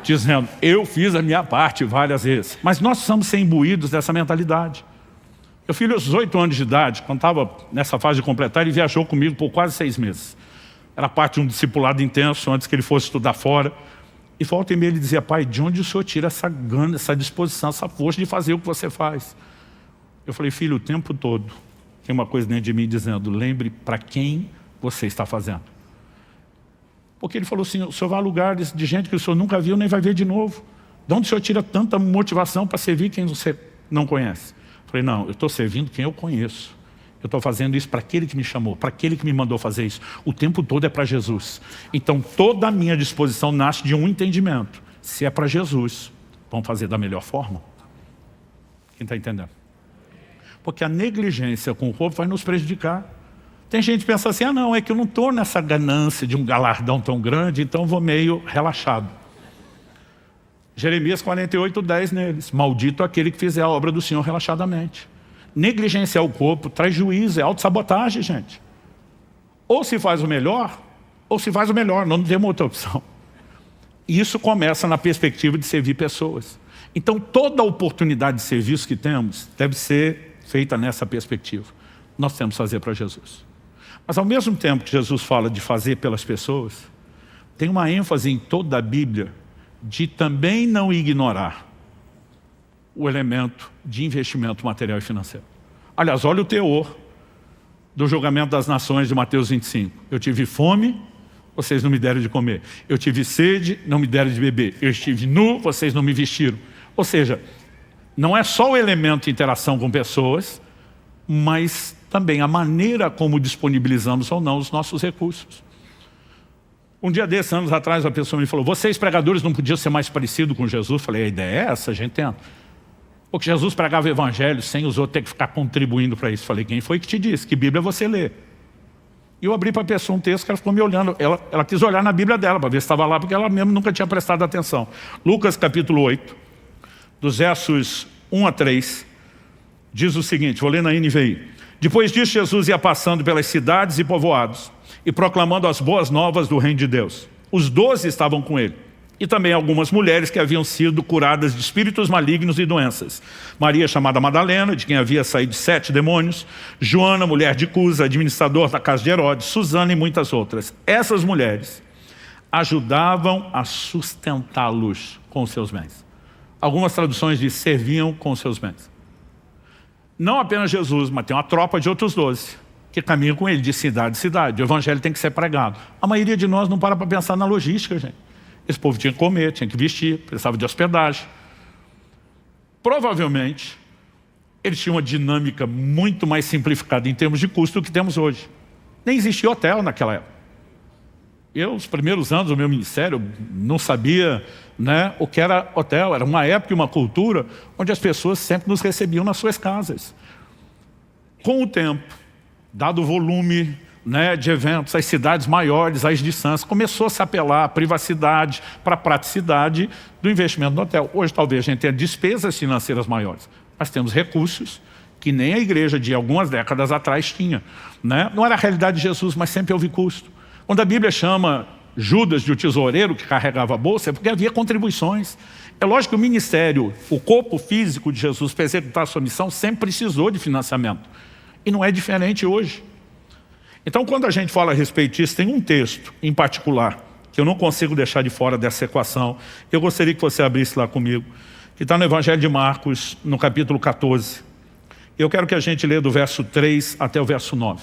dizendo, eu fiz a minha parte várias vezes. Mas nós precisamos ser imbuídos dessa mentalidade. Meu filho, aos 8 anos de idade, quando estava nessa fase de completar, ele viajou comigo por quase 6 meses. Era parte de um discipulado intenso, antes que ele fosse estudar fora. E volta e meia ele dizia, pai, de onde o senhor tira essa gana, essa disposição, essa força de fazer o que você faz? Eu falei, filho, o tempo todo tem uma coisa dentro de mim dizendo, lembre para quem você está fazendo. Porque ele falou assim, o senhor vai a lugares de gente que o senhor nunca viu nem vai ver de novo. De onde o senhor tira tanta motivação para servir quem você não conhece? Eu falei, não, eu estou servindo quem eu conheço. Eu estou fazendo isso para aquele que me chamou, para aquele que me mandou fazer isso. O tempo todo é para Jesus. Então toda a minha disposição nasce de um entendimento. Se é para Jesus, vamos fazer da melhor forma. Quem está entendendo? Porque a negligência com o corpo vai nos prejudicar. Tem gente que pensa assim, ah não, é que eu não estou nessa ganância de um galardão tão grande, então eu vou meio relaxado. Jeremias 48:10 neles, maldito aquele que fizer a obra do Senhor relaxadamente. Negligenciar o corpo traz juízo, é autossabotagem, gente. Ou se faz o melhor, ou se faz o melhor, não temos outra opção. Isso começa na perspectiva de servir pessoas. Então toda oportunidade de serviço que temos deve ser feita nessa perspectiva. Nós temos que fazer para Jesus. Mas ao mesmo tempo que Jesus fala de fazer pelas pessoas, tem uma ênfase em toda a Bíblia de também não ignorar o elemento de investimento material e financeiro. Aliás, olha o teor do julgamento das nações de Mateus 25. Eu tive fome, vocês não me deram de comer. Eu tive sede, não me deram de beber. Eu estive nu, vocês não me vestiram. Ou seja, não é só o elemento de interação com pessoas, mas também a maneira como disponibilizamos ou não os nossos recursos. Um dia desses, anos atrás, uma pessoa me falou, vocês pregadores não podiam ser mais parecidos com Jesus? Eu falei, a ideia é essa, a gente tenta. Porque Jesus pregava o evangelho sem os outros ter que ficar contribuindo para isso. Eu falei, quem foi que te disse? Que Bíblia você lê? E eu abri para a pessoa um texto que ela ficou me olhando. Ela quis olhar na Bíblia dela para ver se estava lá, porque ela mesmo nunca tinha prestado atenção. Lucas capítulo 8, dos versos 1 a 3, diz o seguinte, vou ler na NVI. Depois disso, Jesus ia passando pelas cidades e povoados e proclamando as boas novas do reino de Deus. Os 12 estavam com ele. E também algumas mulheres que haviam sido curadas de espíritos malignos e doenças. Maria, chamada Madalena, de quem havia saído 7 demônios. Joana, mulher de Cusa, administrador da casa de Herodes. Susana e muitas outras. Essas mulheres ajudavam a sustentá-los com os seus bens. Algumas traduções dizem serviam com os seus bens. Não apenas Jesus, mas tem uma tropa de outros 12 que caminham com ele de cidade em cidade. O evangelho tem que ser pregado. A maioria de nós não para pensar na logística, gente. Esse povo tinha que comer, tinha que vestir, precisava de hospedagem. Provavelmente, eles tinham uma dinâmica muito mais simplificada em termos de custo do que temos hoje. Nem existia hotel naquela época. Eu, os primeiros anos do meu ministério, não sabia, né, o que era hotel. Era uma época e uma cultura onde as pessoas sempre nos recebiam nas suas casas. Com o tempo, dado o volume, né, de eventos, as cidades maiores, as distâncias, começou a se apelar à privacidade, para a praticidade do investimento no hotel. Hoje talvez a gente tenha despesas financeiras maiores, mas temos recursos que nem a igreja de algumas décadas atrás tinha, né? Não era a realidade de Jesus, mas sempre houve custo. Quando a Bíblia chama Judas de o tesoureiro que carregava a bolsa, é porque havia contribuições. É lógico que o ministério, o corpo físico de Jesus para executar a sua missão sempre precisou de financiamento. E não é diferente hoje. Então, quando a gente fala a respeito disso, tem um texto em particular que eu não consigo deixar de fora dessa equação. Eu gostaria que você abrisse lá comigo, que está no Evangelho de Marcos, no capítulo 14. Eu quero que a gente leia do verso 3 até o verso 9.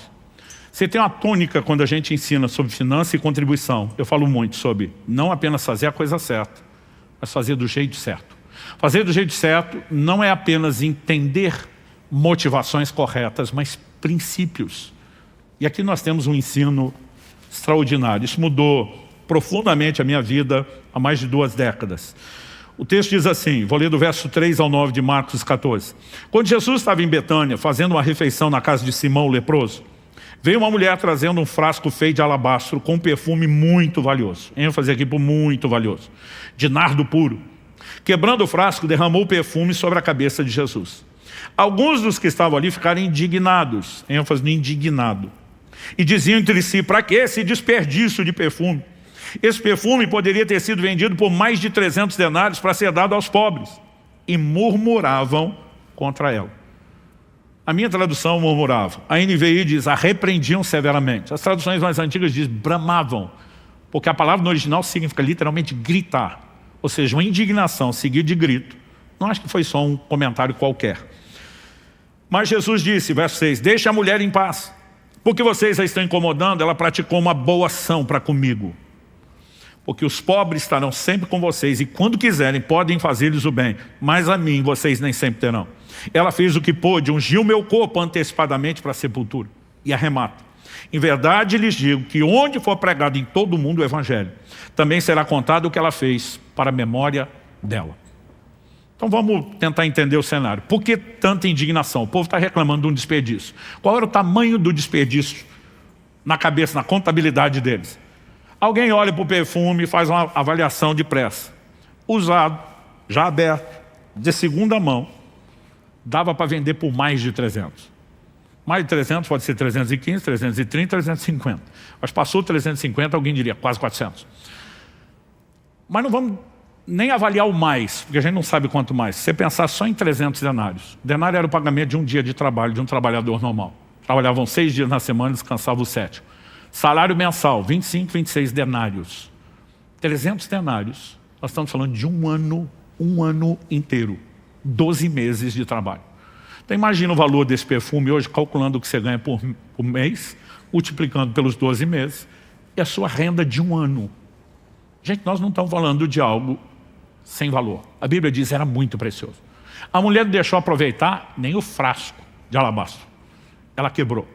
Você tem uma tônica quando a gente ensina sobre finança e contribuição. Eu falo muito sobre não apenas fazer a coisa certa, mas fazer do jeito certo. Fazer do jeito certo não é apenas entender motivações corretas, mas princípios. E aqui nós temos um ensino extraordinário. Isso mudou profundamente a minha vida há mais de 2 décadas. O texto diz assim, vou ler do verso 3 ao 9 de Marcos 14. Quando Jesus estava em Betânia, fazendo uma refeição na casa de Simão o leproso, veio uma mulher trazendo um frasco feito de alabastro com um perfume muito valioso. ênfase aqui por muito valioso. De nardo puro. Quebrando o frasco, derramou o perfume sobre a cabeça de Jesus. Alguns dos que estavam ali ficaram indignados. ênfase no indignado. E diziam entre si, para que esse desperdício de perfume? Esse perfume poderia ter sido vendido por mais de 300 denários para ser dado aos pobres. E murmuravam contra ela. A minha tradução murmurava. A NVI diz, a repreendiam severamente. As traduções mais antigas dizem, bramavam. Porque a palavra no original significa literalmente gritar. Ou seja, uma indignação seguida de grito. Não acho que foi só um comentário qualquer. Mas Jesus disse, verso 6, deixa a mulher em paz. Porque vocês a estão incomodando, ela praticou uma boa ação para comigo. Porque os pobres estarão sempre com vocês e quando quiserem podem fazer-lhes o bem, mas a mim vocês nem sempre terão. Ela fez o que pôde, ungiu meu corpo antecipadamente para a sepultura. E arremata. Em verdade lhes digo que onde for pregado em todo o mundo o evangelho, também será contado o que ela fez para a memória dela. Então vamos tentar entender o cenário. Por que tanta indignação? O povo está reclamando de um desperdício. Qual era o tamanho do desperdício na cabeça, na contabilidade deles? Alguém olha para o perfume e faz uma avaliação de pressa. Usado, já aberto, de segunda mão, dava para vender por mais de 300. Mais de 300 pode ser 315, 330, 350. Mas passou 350, alguém diria quase 400. Mas não vamos nem avaliar o mais, porque a gente não sabe quanto mais. Se você pensar só em 300 denários. Denário era o pagamento de um dia de trabalho de um trabalhador normal. Trabalhavam 6 dias na semana e descansavam o 7º. Salário mensal, 25, 26 denários. 300 denários. Nós estamos falando de um ano inteiro. 12 meses de trabalho. Então imagina o valor desse perfume hoje, calculando o que você ganha por mês, multiplicando pelos 12 meses, e a sua renda de um ano. Gente, nós não estamos falando de algo sem valor. A Bíblia diz que era muito precioso. A mulher não deixou aproveitar nem o frasco de alabastro. Ela quebrou.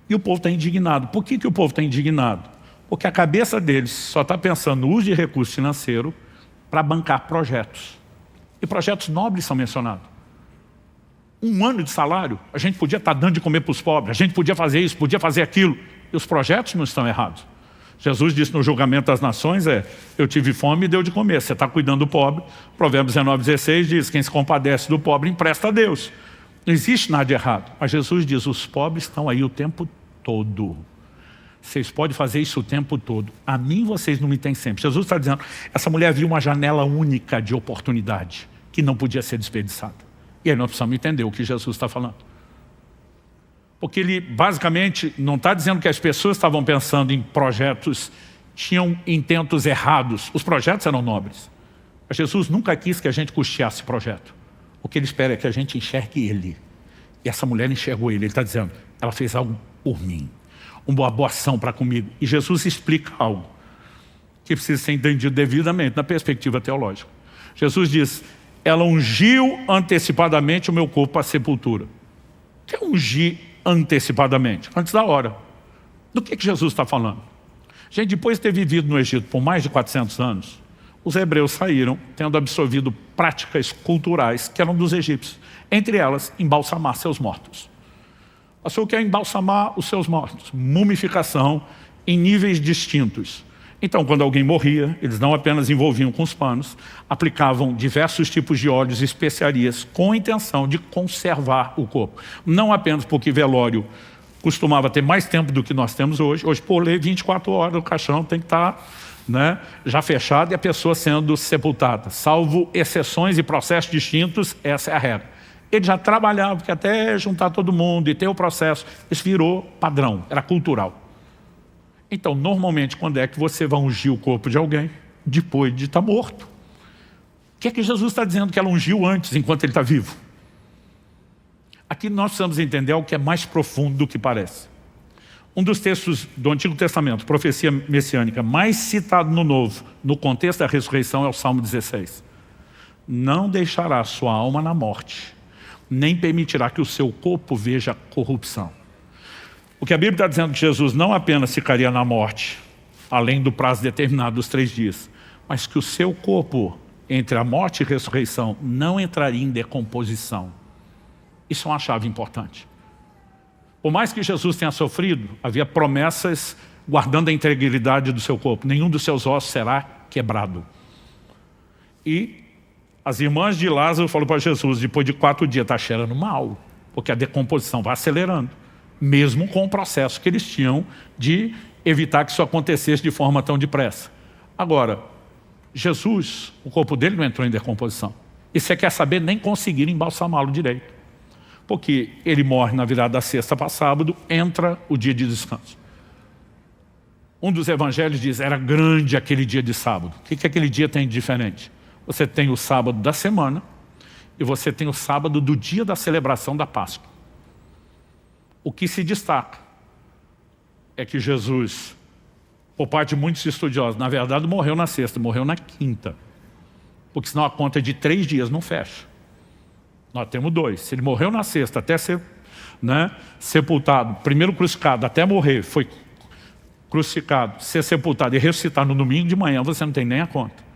E o povo está indignado. Por que o povo está indignado? Porque a cabeça deles só está pensando no uso de recurso financeiro para bancar projetos. E projetos nobres são mencionados. Um ano de salário, a gente podia estar dando de comer para os pobres, a gente podia fazer isso, podia fazer aquilo. E os projetos não estão errados. Jesus disse no julgamento das nações, eu tive fome e deu de comer. Você está cuidando do pobre. Provérbios 19:16 diz, quem se compadece do pobre empresta a Deus. Não existe nada de errado. Mas Jesus diz, os pobres estão aí o tempo todo. Vocês podem fazer isso o tempo todo. A mim vocês não me têm sempre. Jesus está dizendo, essa mulher viu uma janela única de oportunidade que não podia ser desperdiçada. E aí nós precisamos entender o que Jesus está falando. Porque ele basicamente não está dizendo que as pessoas estavam pensando em projetos, tinham intentos errados. Os projetos eram nobres. Mas Jesus nunca quis que a gente custeasse projeto. O que ele espera é que a gente enxergue ele. E essa mulher enxergou ele. Ele está dizendo, ela fez algo por mim. Uma boa ação para comigo. E Jesus explica algo que precisa ser entendido devidamente na perspectiva teológica. Jesus diz, ela ungiu antecipadamente o meu corpo para a sepultura. O que é ungir antecipadamente? Antes da hora. Do que Jesus está falando? Gente, depois de ter vivido no Egito por mais de 400 anos, os hebreus saíram tendo absorvido práticas culturais que eram dos egípcios. Entre elas, embalsamar seus mortos. O que é embalsamar os seus mortos? Mumificação em níveis distintos. Então, quando alguém morria, eles não apenas envolviam com os panos, aplicavam diversos tipos de óleos e especiarias com a intenção de conservar o corpo. Não apenas porque velório costumava ter mais tempo do que nós temos hoje. Hoje, por lei, 24 horas o caixão tem que estar já fechado e a pessoa sendo sepultada. Salvo exceções e processos distintos, essa é a regra. Ele já trabalhava, porque até juntar todo mundo e ter o processo, isso virou padrão, era cultural. Então, normalmente, quando é que você vai ungir o corpo de alguém? Depois de estar morto. O que é que Jesus está dizendo que ela ungiu antes, enquanto ele está vivo? Aqui nós precisamos entender algo que é mais profundo do que parece. Um dos textos do Antigo Testamento, profecia messiânica, mais citado no Novo, no contexto da ressurreição, é o Salmo 16. Não deixará sua alma na morte, nem permitirá que o seu corpo veja corrupção. O que a Bíblia está dizendo que Jesus não apenas ficaria na morte, além do prazo determinado dos 3 dias, mas que o seu corpo, entre a morte e a ressurreição, não entraria em decomposição. Isso é uma chave importante. Por mais que Jesus tenha sofrido, havia promessas guardando a integridade do seu corpo. Nenhum dos seus ossos será quebrado. E as irmãs de Lázaro falaram para Jesus, depois de 4 dias, está cheirando mal, porque a decomposição vai acelerando, mesmo com o processo que eles tinham de evitar que isso acontecesse de forma tão depressa. Agora, Jesus, o corpo dele não entrou em decomposição. E você quer saber, nem conseguiram embalsamá-lo direito. Porque ele morre na virada da sexta para sábado, entra o dia de descanso. Um dos evangelhos diz, era grande aquele dia de sábado. O que aquele dia tem de diferente? Você tem o sábado da semana e você tem o sábado do dia da celebração da Páscoa. O que se destaca é que Jesus, por parte de muitos estudiosos, na verdade morreu na sexta, morreu na quinta. Porque senão a conta de 3 dias não fecha. Nós temos 2. Se ele morreu na sexta até ser sepultado, primeiro crucificado até morrer, foi crucificado, ser sepultado e ressuscitar no domingo de manhã, você não tem nem a conta.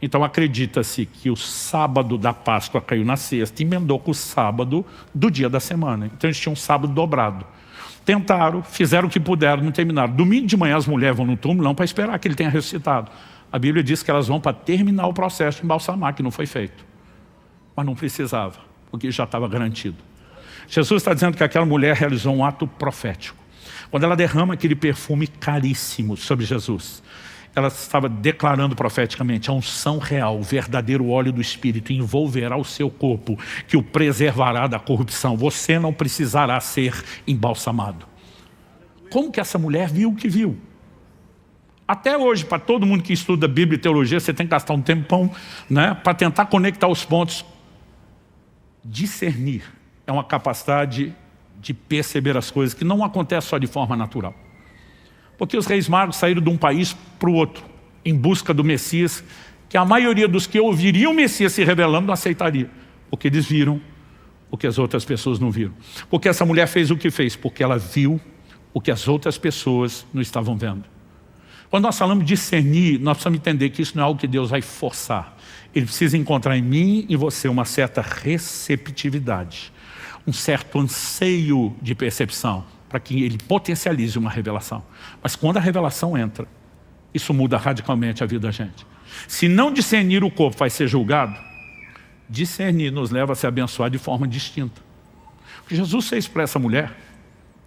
Então acredita-se que o sábado da Páscoa caiu na sexta e emendou com o sábado do dia da semana. Então eles tinham um sábado dobrado. Tentaram, fizeram o que puderam, não terminaram. Domingo de manhã as mulheres vão no túmulo não para esperar que ele tenha ressuscitado. A Bíblia diz que elas vão para terminar o processo de embalsamar, que não foi feito. Mas não precisava, porque já estava garantido. Jesus está dizendo que aquela mulher realizou um ato profético. Quando ela derrama aquele perfume caríssimo sobre Jesus, ela estava declarando profeticamente, a unção real, o verdadeiro óleo do Espírito envolverá o seu corpo, que o preservará da corrupção. Você não precisará ser embalsamado. Como que essa mulher viu o que viu? Até hoje, para todo mundo que estuda Bíblia e Teologia, você tem que gastar um tempão, para tentar conectar os pontos. Discernir é uma capacidade de perceber as coisas que não acontece só de forma natural. Porque os reis magos saíram de um país para o outro, em busca do Messias, que a maioria dos que ouviriam o Messias se revelando não aceitaria, porque eles viram o que as outras pessoas não viram. Porque essa mulher fez o que fez? Porque ela viu o que as outras pessoas não estavam vendo. Quando nós falamos de discernir, nós precisamos entender que isso não é algo que Deus vai forçar. Ele precisa encontrar em mim e em você uma certa receptividade, um certo anseio de percepção, para que ele potencialize uma revelação. Mas quando a revelação entra, isso muda radicalmente a vida da gente. Se não discernir, o corpo vai ser julgado. Discernir nos leva a se abençoar de forma distinta. O que Jesus fez para essa mulher,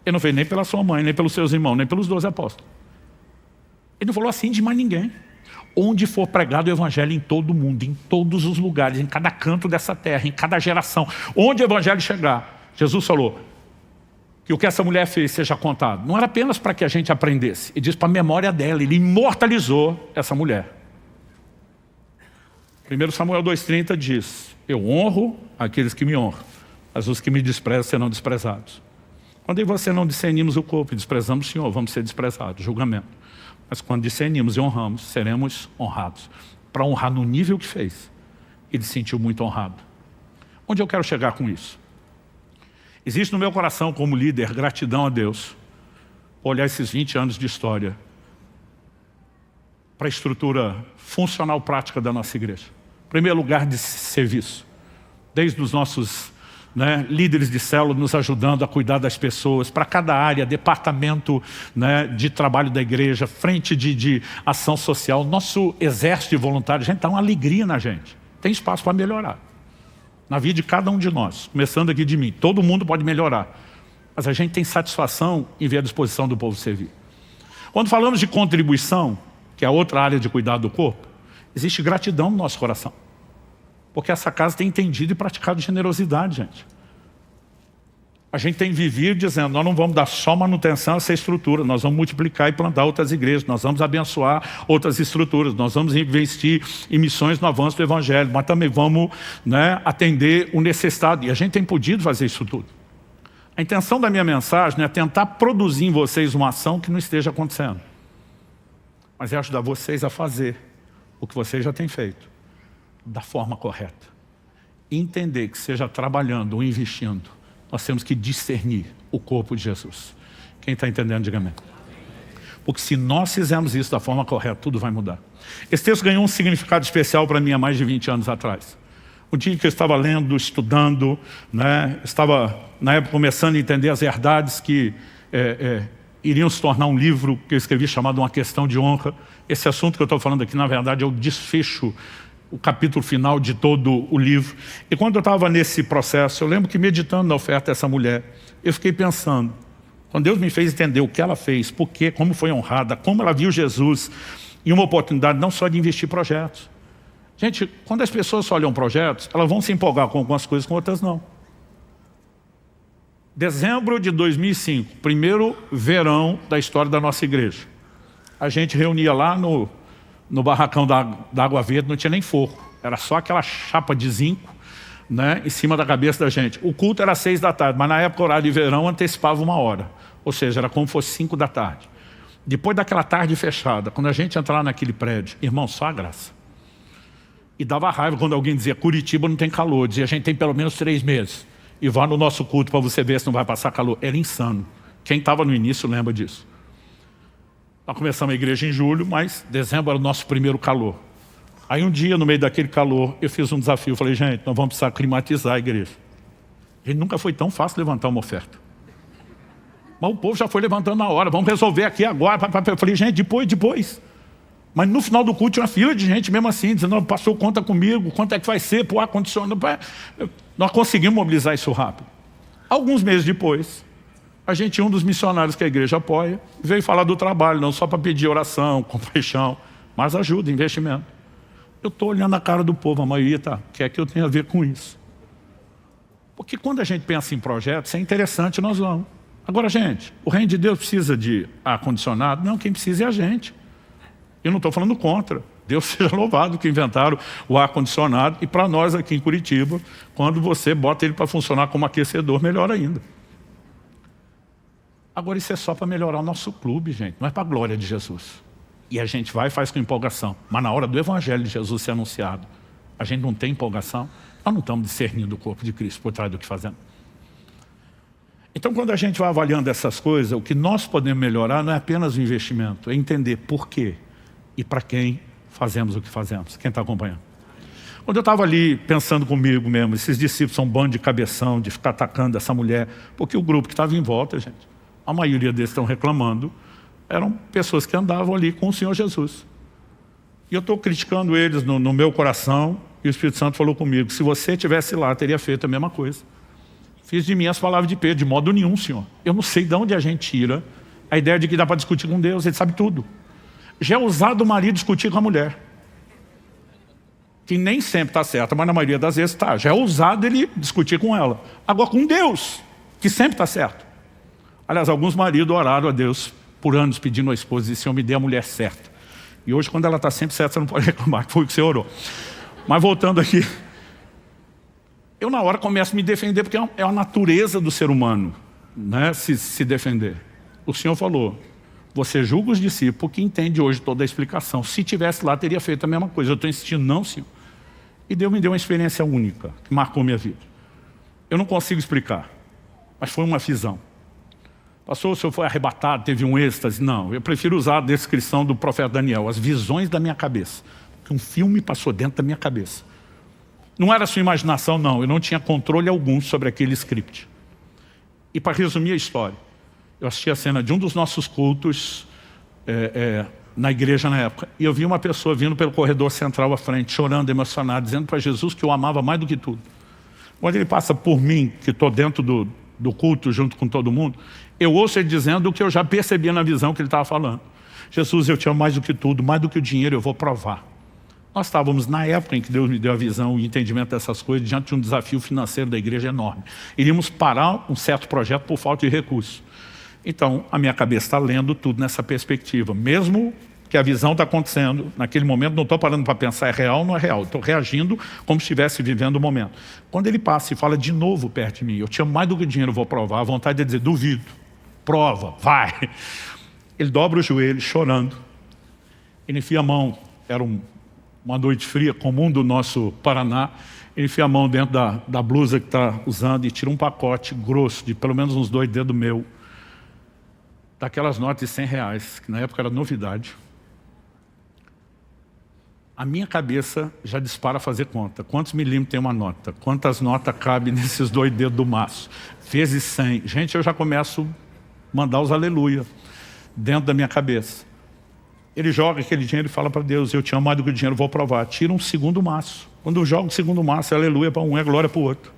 ele não fez nem pela sua mãe, nem pelos seus irmãos, nem pelos 12 apóstolos. Ele não falou assim de mais ninguém. Onde for pregado o evangelho em todo o mundo, em todos os lugares, em cada canto dessa terra, em cada geração, onde o evangelho chegar, Jesus falou que o que essa mulher fez seja contado. Não era apenas para que a gente aprendesse, ele diz para a memória dela, ele imortalizou essa mulher. 1 Samuel 2,30 diz, eu honro aqueles que me honram, mas os que me desprezam serão desprezados. Quando eu e você não discernimos o corpo e desprezamos o Senhor, vamos ser desprezados, julgamento. Mas quando discernimos e honramos, seremos honrados. Para honrar no nível que fez, ele se sentiu muito honrado. Onde eu quero chegar com isso? Existe no meu coração, como líder, gratidão a Deus por olhar esses 20 anos de história para a estrutura funcional prática da nossa igreja. Em primeiro lugar, de serviço. Desde os nossos líderes de célula nos ajudando a cuidar das pessoas, para cada área, departamento de trabalho da igreja, frente de ação social, nosso exército de voluntários, gente, dá uma alegria na gente. Tem espaço para melhorar. Na vida de cada um de nós, começando aqui de mim, todo mundo pode melhorar. Mas a gente tem satisfação em ver a disposição do povo servir. Quando falamos de contribuição, que é outra área de cuidado do corpo, existe gratidão no nosso coração. Porque essa casa tem entendido e praticado generosidade, gente. A gente tem vivido dizendo, nós não vamos dar só manutenção a essa estrutura, nós vamos multiplicar e plantar outras igrejas, nós vamos abençoar outras estruturas, nós vamos investir em missões no avanço do Evangelho, mas também vamos, né, atender o necessitado. E a gente tem podido fazer isso tudo. A intenção da minha mensagem é tentar produzir em vocês uma ação que não esteja acontecendo. Mas é ajudar vocês a fazer o que vocês já têm feito, da forma correta. E entender que seja trabalhando ou investindo, nós temos que discernir o corpo de Jesus. Quem está entendendo, diga amém. Porque se nós fizermos isso da forma correta, tudo vai mudar. Esse texto ganhou um significado especial para mim há mais de 20 anos atrás. O dia que eu estava lendo, estudando, né, estava na época começando a entender as verdades que iriam se tornar um livro que eu escrevi chamado Uma Questão de Honra. Esse assunto que eu estou falando aqui, na verdade, é o desfecho, o capítulo final de todo o livro. E quando eu estava nesse processo, eu lembro que meditando na oferta dessa mulher, eu fiquei pensando, quando Deus me fez entender o que ela fez, por quê, como foi honrada, como ela viu Jesus em uma oportunidade não só de investir em projetos. Gente, quando as pessoas só olham projetos, elas vão se empolgar com algumas coisas, com outras não. Dezembro de 2005, primeiro verão da história da nossa igreja. A gente reunia lá no barracão da Água Verde, não tinha nem forro. Era só aquela chapa de zinco, né, em cima da cabeça da gente. O culto era 6 da tarde, mas na época o horário de verão antecipava 1 hora. Ou seja, era como se fosse 5 da tarde. Depois daquela tarde fechada, quando a gente entrava naquele prédio, irmão, só a graça. E dava raiva quando alguém dizia, Curitiba não tem calor. Dizia, a gente tem pelo menos 3 meses. E vá no nosso culto para você ver se não vai passar calor. Era insano. Quem estava no início lembra disso. Nós começamos a igreja em julho, mas dezembro era o nosso primeiro calor. Aí um dia, no meio daquele calor, eu fiz um desafio. Eu falei, gente, nós vamos precisar climatizar a igreja. E nunca foi tão fácil levantar uma oferta. Mas o povo já foi levantando na hora. Vamos resolver aqui agora. Eu falei, gente, depois. Mas no final do culto tinha uma fila de gente mesmo assim, dizendo, pastor, conta comigo, quanto é que vai ser para o ar-condicionado? Nós conseguimos mobilizar isso rápido. Alguns meses depois, a gente, um dos missionários que a igreja apoia, veio falar do trabalho, não só para pedir oração, compaixão, mas ajuda, investimento. Eu estou olhando a cara do povo, a maioria quer que eu tenha a ver com isso. Porque quando a gente pensa em projetos, é interessante, nós vamos. Agora, gente, o reino de Deus precisa de ar-condicionado? Não, quem precisa é a gente. Eu não estou falando contra. Deus seja louvado que inventaram o ar-condicionado. E para nós aqui em Curitiba, quando você bota ele para funcionar como aquecedor, melhor ainda. Agora isso é só para melhorar o nosso clube, gente. Não é para a glória de Jesus. E a gente vai e faz com empolgação. Mas na hora do Evangelho de Jesus ser anunciado, a gente não tem empolgação, nós não estamos discernindo o corpo de Cristo por trás do que fazemos. Então, quando a gente vai avaliando essas coisas, o que nós podemos melhorar não é apenas o investimento, é entender por quê e para quem fazemos o que fazemos. Quem está acompanhando? Quando eu estava ali pensando comigo mesmo, esses discípulos são um bando de cabeção, de ficar atacando essa mulher, porque o grupo que estava em volta, gente, a maioria deles estão reclamando, eram pessoas que andavam ali com o Senhor Jesus. E eu estou criticando eles no meu coração, e o Espírito Santo falou comigo, se você estivesse lá, teria feito a mesma coisa. Fiz de mim as palavras de Pedro, de modo nenhum, Senhor. Eu não sei de onde a gente tira a ideia de que dá para discutir com Deus, Ele sabe tudo. Já é usado o marido discutir com a mulher, que nem sempre está certa, mas na maioria das vezes está. Já é usado ele discutir com ela. Agora com Deus, que sempre está certo. Aliás, alguns maridos oraram a Deus por anos pedindo à esposa, e Senhor, me dê a mulher certa. E hoje, quando ela está sempre certa, você não pode reclamar, que foi o que você orou. Mas voltando aqui, eu na hora começo a me defender, porque é a natureza do ser humano, né, se defender. O Senhor falou, você julga os discípulos que entende hoje toda a explicação. Se tivesse lá, teria feito a mesma coisa. Eu estou insistindo, não, Senhor. E Deus me deu uma experiência única, que marcou minha vida. Eu não consigo explicar, mas foi uma visão. Pastor, o senhor foi arrebatado, teve um êxtase? Não, eu prefiro usar a descrição do profeta Daniel, as visões da minha cabeça. Que um filme passou dentro da minha cabeça. Não era a sua imaginação, não. Eu não tinha controle algum sobre aquele script. E para resumir a história, eu assisti a cena de um dos nossos cultos na igreja na época. E eu vi uma pessoa vindo pelo corredor central à frente, chorando, emocionado, dizendo para Jesus que eu amava mais do que tudo. Quando ele passa por mim, que estou dentro do culto junto com todo mundo, eu ouço ele dizendo o que eu já percebia na visão que ele estava falando. Jesus, eu te amo mais do que tudo, mais do que o dinheiro, eu vou provar. Nós estávamos na época em que Deus me deu a visão e o entendimento dessas coisas, diante de um desafio financeiro da igreja enorme. Iríamos parar um certo projeto por falta de recursos. Então, a minha cabeça está lendo tudo nessa perspectiva. Mesmo que a visão está acontecendo, naquele momento não estou parando para pensar é real ou não é real. Estou reagindo como se estivesse vivendo o momento. Quando ele passa e fala de novo perto de mim, eu tinha mais do que dinheiro, vou provar, a vontade de dizer, duvido, prova, vai. Ele dobra o joelho, chorando. Ele enfia a mão, era uma noite fria, comum do nosso Paraná. Ele enfia a mão dentro da blusa que está usando e tira um pacote grosso, de pelo menos uns 2 dedos meu, daquelas notas de R$100, que na época era novidade. A minha cabeça já dispara a fazer conta. Quantos milímetros tem uma nota? Quantas notas cabem nesses 2 dedos do maço? Vezes 100. Gente, eu já começo a mandar os aleluia dentro da minha cabeça. Ele joga aquele dinheiro e fala para Deus, eu te amo mais do que o dinheiro, vou provar. Tira um segundo maço. Quando eu jogo o segundo maço, é aleluia para um, é glória para o outro.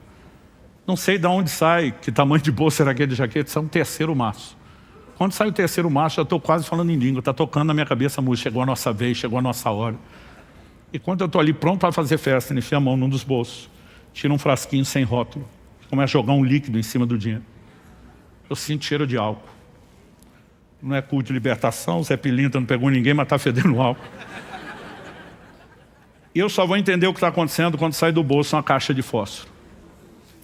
Não sei de onde sai, que tamanho de bolsa era aquele de jaqueta, isso é um terceiro maço. Quando sai o terceiro maço, eu estou quase falando em língua, está tocando na minha cabeça a música, chegou a nossa vez, chegou a nossa hora. E quando eu estou ali pronto para fazer festa, ele enfia a mão num dos bolsos, tira um frasquinho sem rótulo, começa a jogar um líquido em cima do dinheiro. Eu sinto cheiro de álcool. Não é culto de libertação, o Zé Pilintra não pegou ninguém, mas está fedendo álcool. E eu só vou entender o que está acontecendo quando sai do bolso uma caixa de fósforo.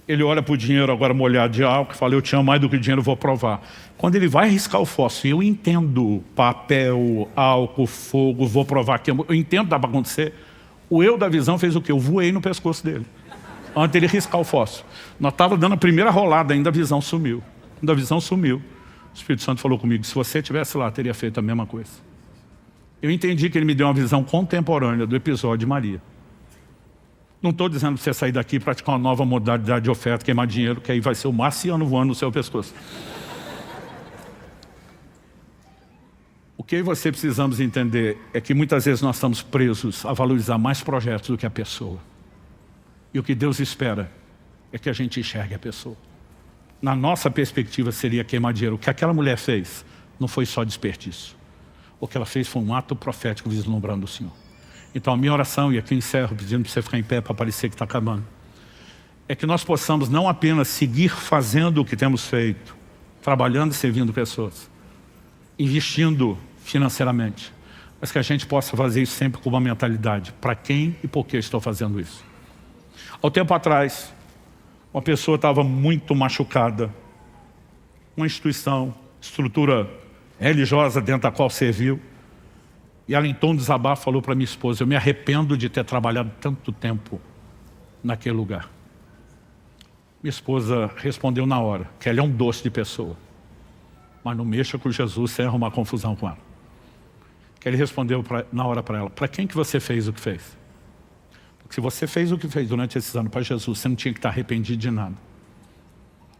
Ele olha para o dinheiro agora molhado de álcool e fala, eu te amo mais do que o dinheiro, vou provar. Quando ele vai riscar o fósforo, eu entendo papel, álcool, fogo, vou provar que eu entendo, dá para acontecer. O eu da visão fez o quê? Eu voei no pescoço dele, antes dele riscar o fósforo. Nós estávamos dando a primeira rolada, ainda a visão sumiu. Quando a visão sumiu, o Espírito Santo falou comigo, se você estivesse lá, teria feito a mesma coisa. Eu entendi que ele me deu uma visão contemporânea do episódio de Maria. Não estou dizendo para você sair daqui e praticar uma nova modalidade de oferta, queimar dinheiro, que aí vai ser o marciano voando no seu pescoço. O que eu e você precisamos entender é que muitas vezes nós estamos presos a valorizar mais projetos do que a pessoa. E o que Deus espera é que a gente enxergue a pessoa. Na nossa perspectiva seria queimar dinheiro. O que aquela mulher fez não foi só desperdício. O que ela fez foi um ato profético vislumbrando o Senhor. Então a minha oração, e aqui eu encerro pedindo para você ficar em pé para parecer que está acabando, é que nós possamos não apenas seguir fazendo o que temos feito, trabalhando e servindo pessoas, investindo financeiramente, mas que a gente possa fazer isso sempre com uma mentalidade. Para quem e por que eu estou fazendo isso? Há um tempo atrás, uma pessoa estava muito machucada, uma instituição, estrutura religiosa dentro da qual serviu, e ela em tom de desabafo falou para minha esposa, eu me arrependo de ter trabalhado tanto tempo naquele lugar. Minha esposa respondeu na hora, que ela é um doce de pessoa, mas não mexa com Jesus sem arrumar confusão com ela. Que ele respondeu na hora para ela, para quem que você fez o que fez? Porque se você fez o que fez durante esses anos para Jesus, você não tinha que estar arrependido de nada.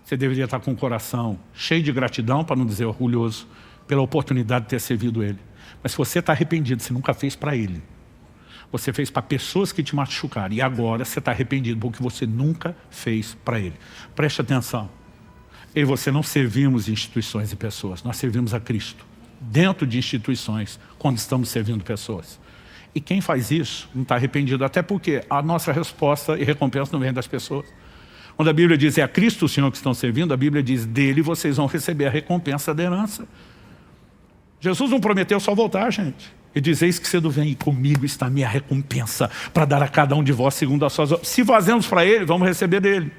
Você deveria estar com o coração cheio de gratidão, para não dizer orgulhoso, pela oportunidade de ter servido Ele. Mas se você está arrependido, você nunca fez para Ele. Você fez para pessoas que te machucaram. E agora você está arrependido porque você nunca fez para Ele. Preste atenção. Eu e você não servimos instituições e pessoas. Nós servimos a Cristo. Dentro de instituições, quando estamos servindo pessoas. E quem faz isso não está arrependido. Até porque a nossa resposta e recompensa não vem das pessoas. Quando a Bíblia diz, é a Cristo o Senhor que estão servindo, a Bíblia diz, dele vocês vão receber a recompensa da herança. Jesus não prometeu só voltar, gente. E diz, eis que cedo vem e comigo está a minha recompensa para dar a cada um de vós segundo as suas obras. Se fazemos para Ele, vamos receber dele.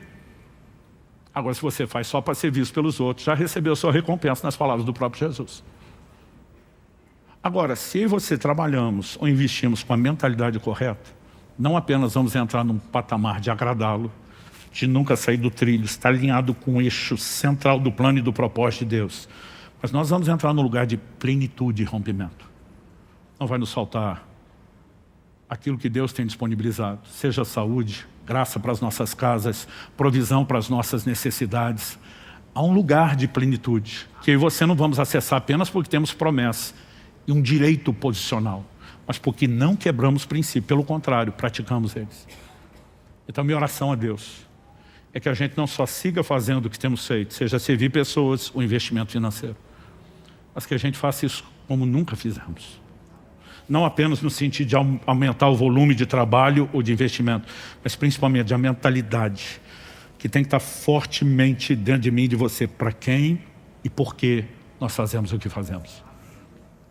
Agora, se você faz só para ser visto pelos outros, já recebeu sua recompensa nas palavras do próprio Jesus. Agora, se você trabalhamos ou investimos com a mentalidade correta, não apenas vamos entrar num patamar de agradá-lo, de nunca sair do trilho, estar alinhado com o eixo central do plano e do propósito de Deus, mas nós vamos entrar num lugar de plenitude e rompimento. Não vai nos faltar aquilo que Deus tem disponibilizado, seja saúde, graça para as nossas casas, provisão para as nossas necessidades. Há um lugar de plenitude, que eu e você não vamos acessar apenas porque temos promessa e um direito posicional, mas porque não quebramos princípios, pelo contrário, praticamos eles. Então minha oração a Deus é que a gente não só siga fazendo o que temos feito, seja servir pessoas ou investimento financeiro, mas que a gente faça isso como nunca fizemos. Não apenas no sentido de aumentar o volume de trabalho ou de investimento, mas principalmente de a mentalidade, que tem que estar fortemente dentro de mim e de você, para quem e por que nós fazemos o que fazemos.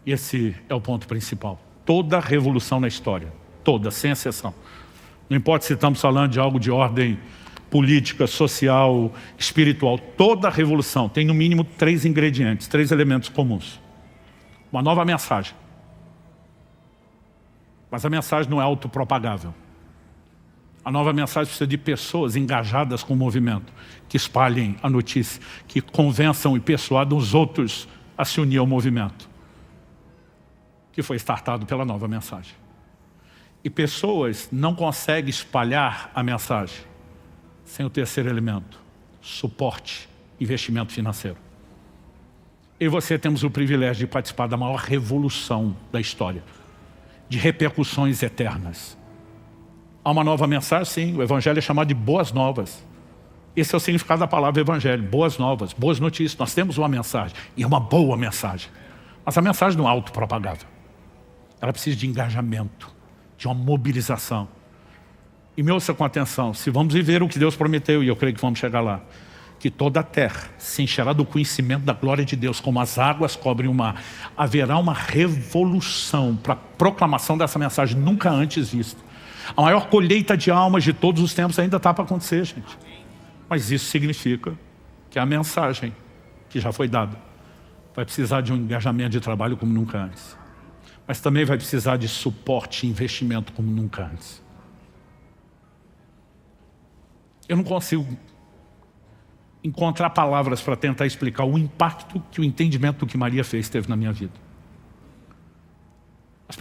Esse é o ponto principal. Toda revolução na história, toda, sem exceção. Não importa se estamos falando de algo de ordem política, social, espiritual, toda revolução tem no mínimo 3 ingredientes, 3 elementos comuns. Uma nova mensagem. Mas a mensagem não é autopropagável. A nova mensagem precisa de pessoas engajadas com o movimento, que espalhem a notícia, que convençam e persuadam os outros a se unir ao movimento, que foi startado pela nova mensagem. E pessoas não conseguem espalhar a mensagem sem o terceiro elemento, suporte, investimento financeiro. Eu e você temos o privilégio de participar da maior revolução da história, de repercussões eternas. Há uma nova mensagem, sim, o Evangelho é chamado de boas novas. Esse é o significado da palavra Evangelho, boas novas, boas notícias. Nós temos uma mensagem, e é uma boa mensagem. Mas a mensagem não é autopropagável. Ela precisa de engajamento, de uma mobilização. E me ouça com atenção, se vamos viver o que Deus prometeu, e eu creio que vamos chegar lá, que toda a terra se encherá do conhecimento da glória de Deus, como as águas cobrem o mar. Haverá uma revolução para a proclamação dessa mensagem nunca antes vista. A maior colheita de almas de todos os tempos ainda está para acontecer, gente. Mas isso significa que a mensagem que já foi dada vai precisar de um engajamento de trabalho como nunca antes. Mas também vai precisar de suporte e investimento como nunca antes. Eu não consigo encontrar palavras para tentar explicar o impacto que o entendimento do que Maria fez teve na minha vida. As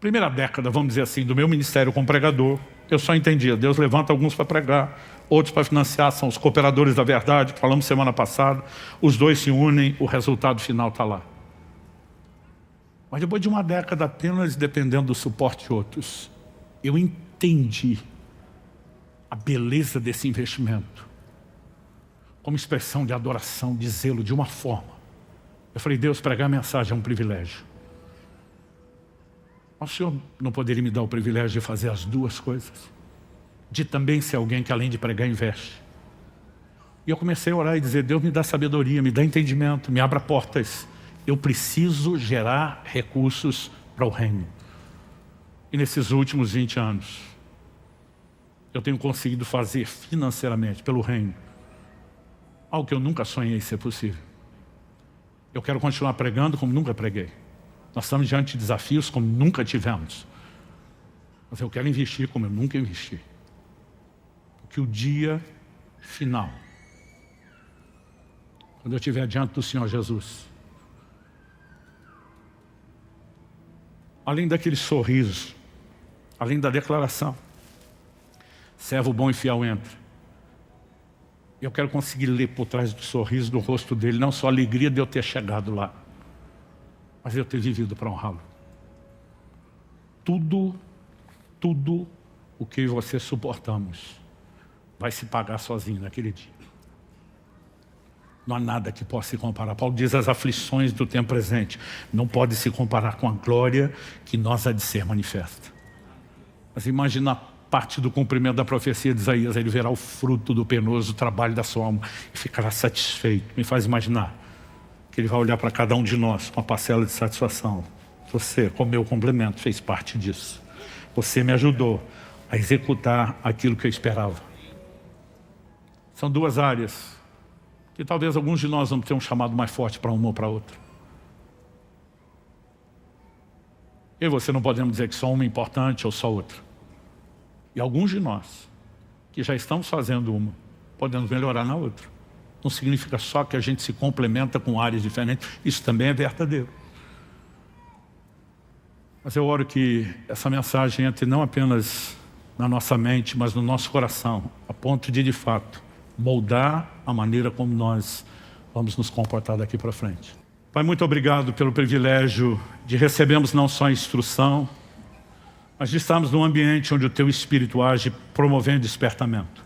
primeira década, vamos dizer assim, do meu ministério como pregador, eu só entendia, Deus levanta alguns para pregar, outros para financiar, são os cooperadores da verdade, que falamos semana passada, os dois se unem, o resultado final está lá. Mas depois de uma década apenas dependendo do suporte de outros, eu entendi a beleza desse investimento como expressão de adoração, de zelo, de uma forma. Eu falei, Deus, pregar a mensagem é um privilégio. Mas o Senhor não poderia me dar o privilégio de fazer as duas coisas? De também ser alguém que além de pregar, investe. E eu comecei a orar e dizer, Deus me dá sabedoria, me dá entendimento, me abra portas. Eu preciso gerar recursos para o reino. E nesses últimos 20 anos, eu tenho conseguido fazer financeiramente, pelo reino, algo que eu nunca sonhei ser possível. Eu quero continuar pregando como nunca preguei. Nós estamos diante de desafios como nunca tivemos. Mas eu quero investir como eu nunca investi. Porque o dia final, quando eu estiver diante do Senhor Jesus, além daquele sorriso, além da declaração, servo bom e fiel entra. Eu quero conseguir ler por trás do sorriso do rosto dele, não só a alegria de eu ter chegado lá, mas eu ter vivido para honrá-lo. Tudo o que eu e você suportamos vai se pagar sozinho naquele dia. Não há nada que possa se comparar. Paulo diz, as aflições do tempo presente não podem se comparar com a glória que nós há de ser manifesta. Mas imagina a parte do cumprimento da profecia de Isaías, ele verá o fruto do penoso trabalho da sua alma e ficará satisfeito. Me faz imaginar que ele vai olhar para cada um de nós com uma parcela de satisfação. Você, como meu complemento, fez parte disso. Você me ajudou a executar aquilo que eu esperava. São duas áreas que talvez alguns de nós vamos ter um chamado mais forte para uma ou para outra. Eu e você não podemos dizer que só uma é importante ou só outra. E alguns de nós, que já estamos fazendo uma, podemos melhorar na outra. Não significa só que a gente se complementa com áreas diferentes, isso também é verdadeiro. Mas eu oro que essa mensagem entre não apenas na nossa mente, mas no nosso coração, a ponto de fato, moldar a maneira como nós vamos nos comportar daqui para frente. Pai, muito obrigado pelo privilégio de recebermos não só a instrução, mas de estarmos num ambiente onde o Teu Espírito age promovendo despertamento.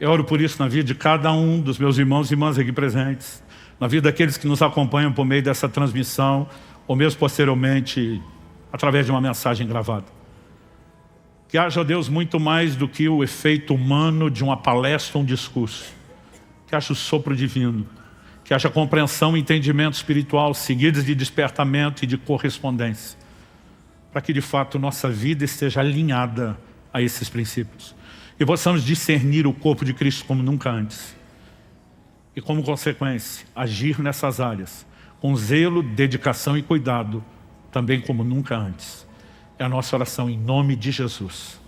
Eu oro por isso na vida de cada um dos meus irmãos e irmãs aqui presentes, na vida daqueles que nos acompanham por meio dessa transmissão, ou mesmo posteriormente, através de uma mensagem gravada. Que haja, Deus, muito mais do que o efeito humano de uma palestra ou um discurso. Que haja o sopro divino. Que haja compreensão e entendimento espiritual, seguidos de despertamento e de correspondência. Para que, de fato, nossa vida esteja alinhada a esses princípios. E possamos discernir o corpo de Cristo como nunca antes. E, como consequência, agir nessas áreas, com zelo, dedicação e cuidado, também como nunca antes. É a nossa oração em nome de Jesus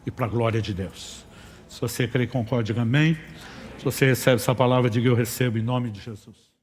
e para a glória de Deus. Se você crê e concorda, diga amém. Se você recebe essa palavra, diga eu recebo em nome de Jesus.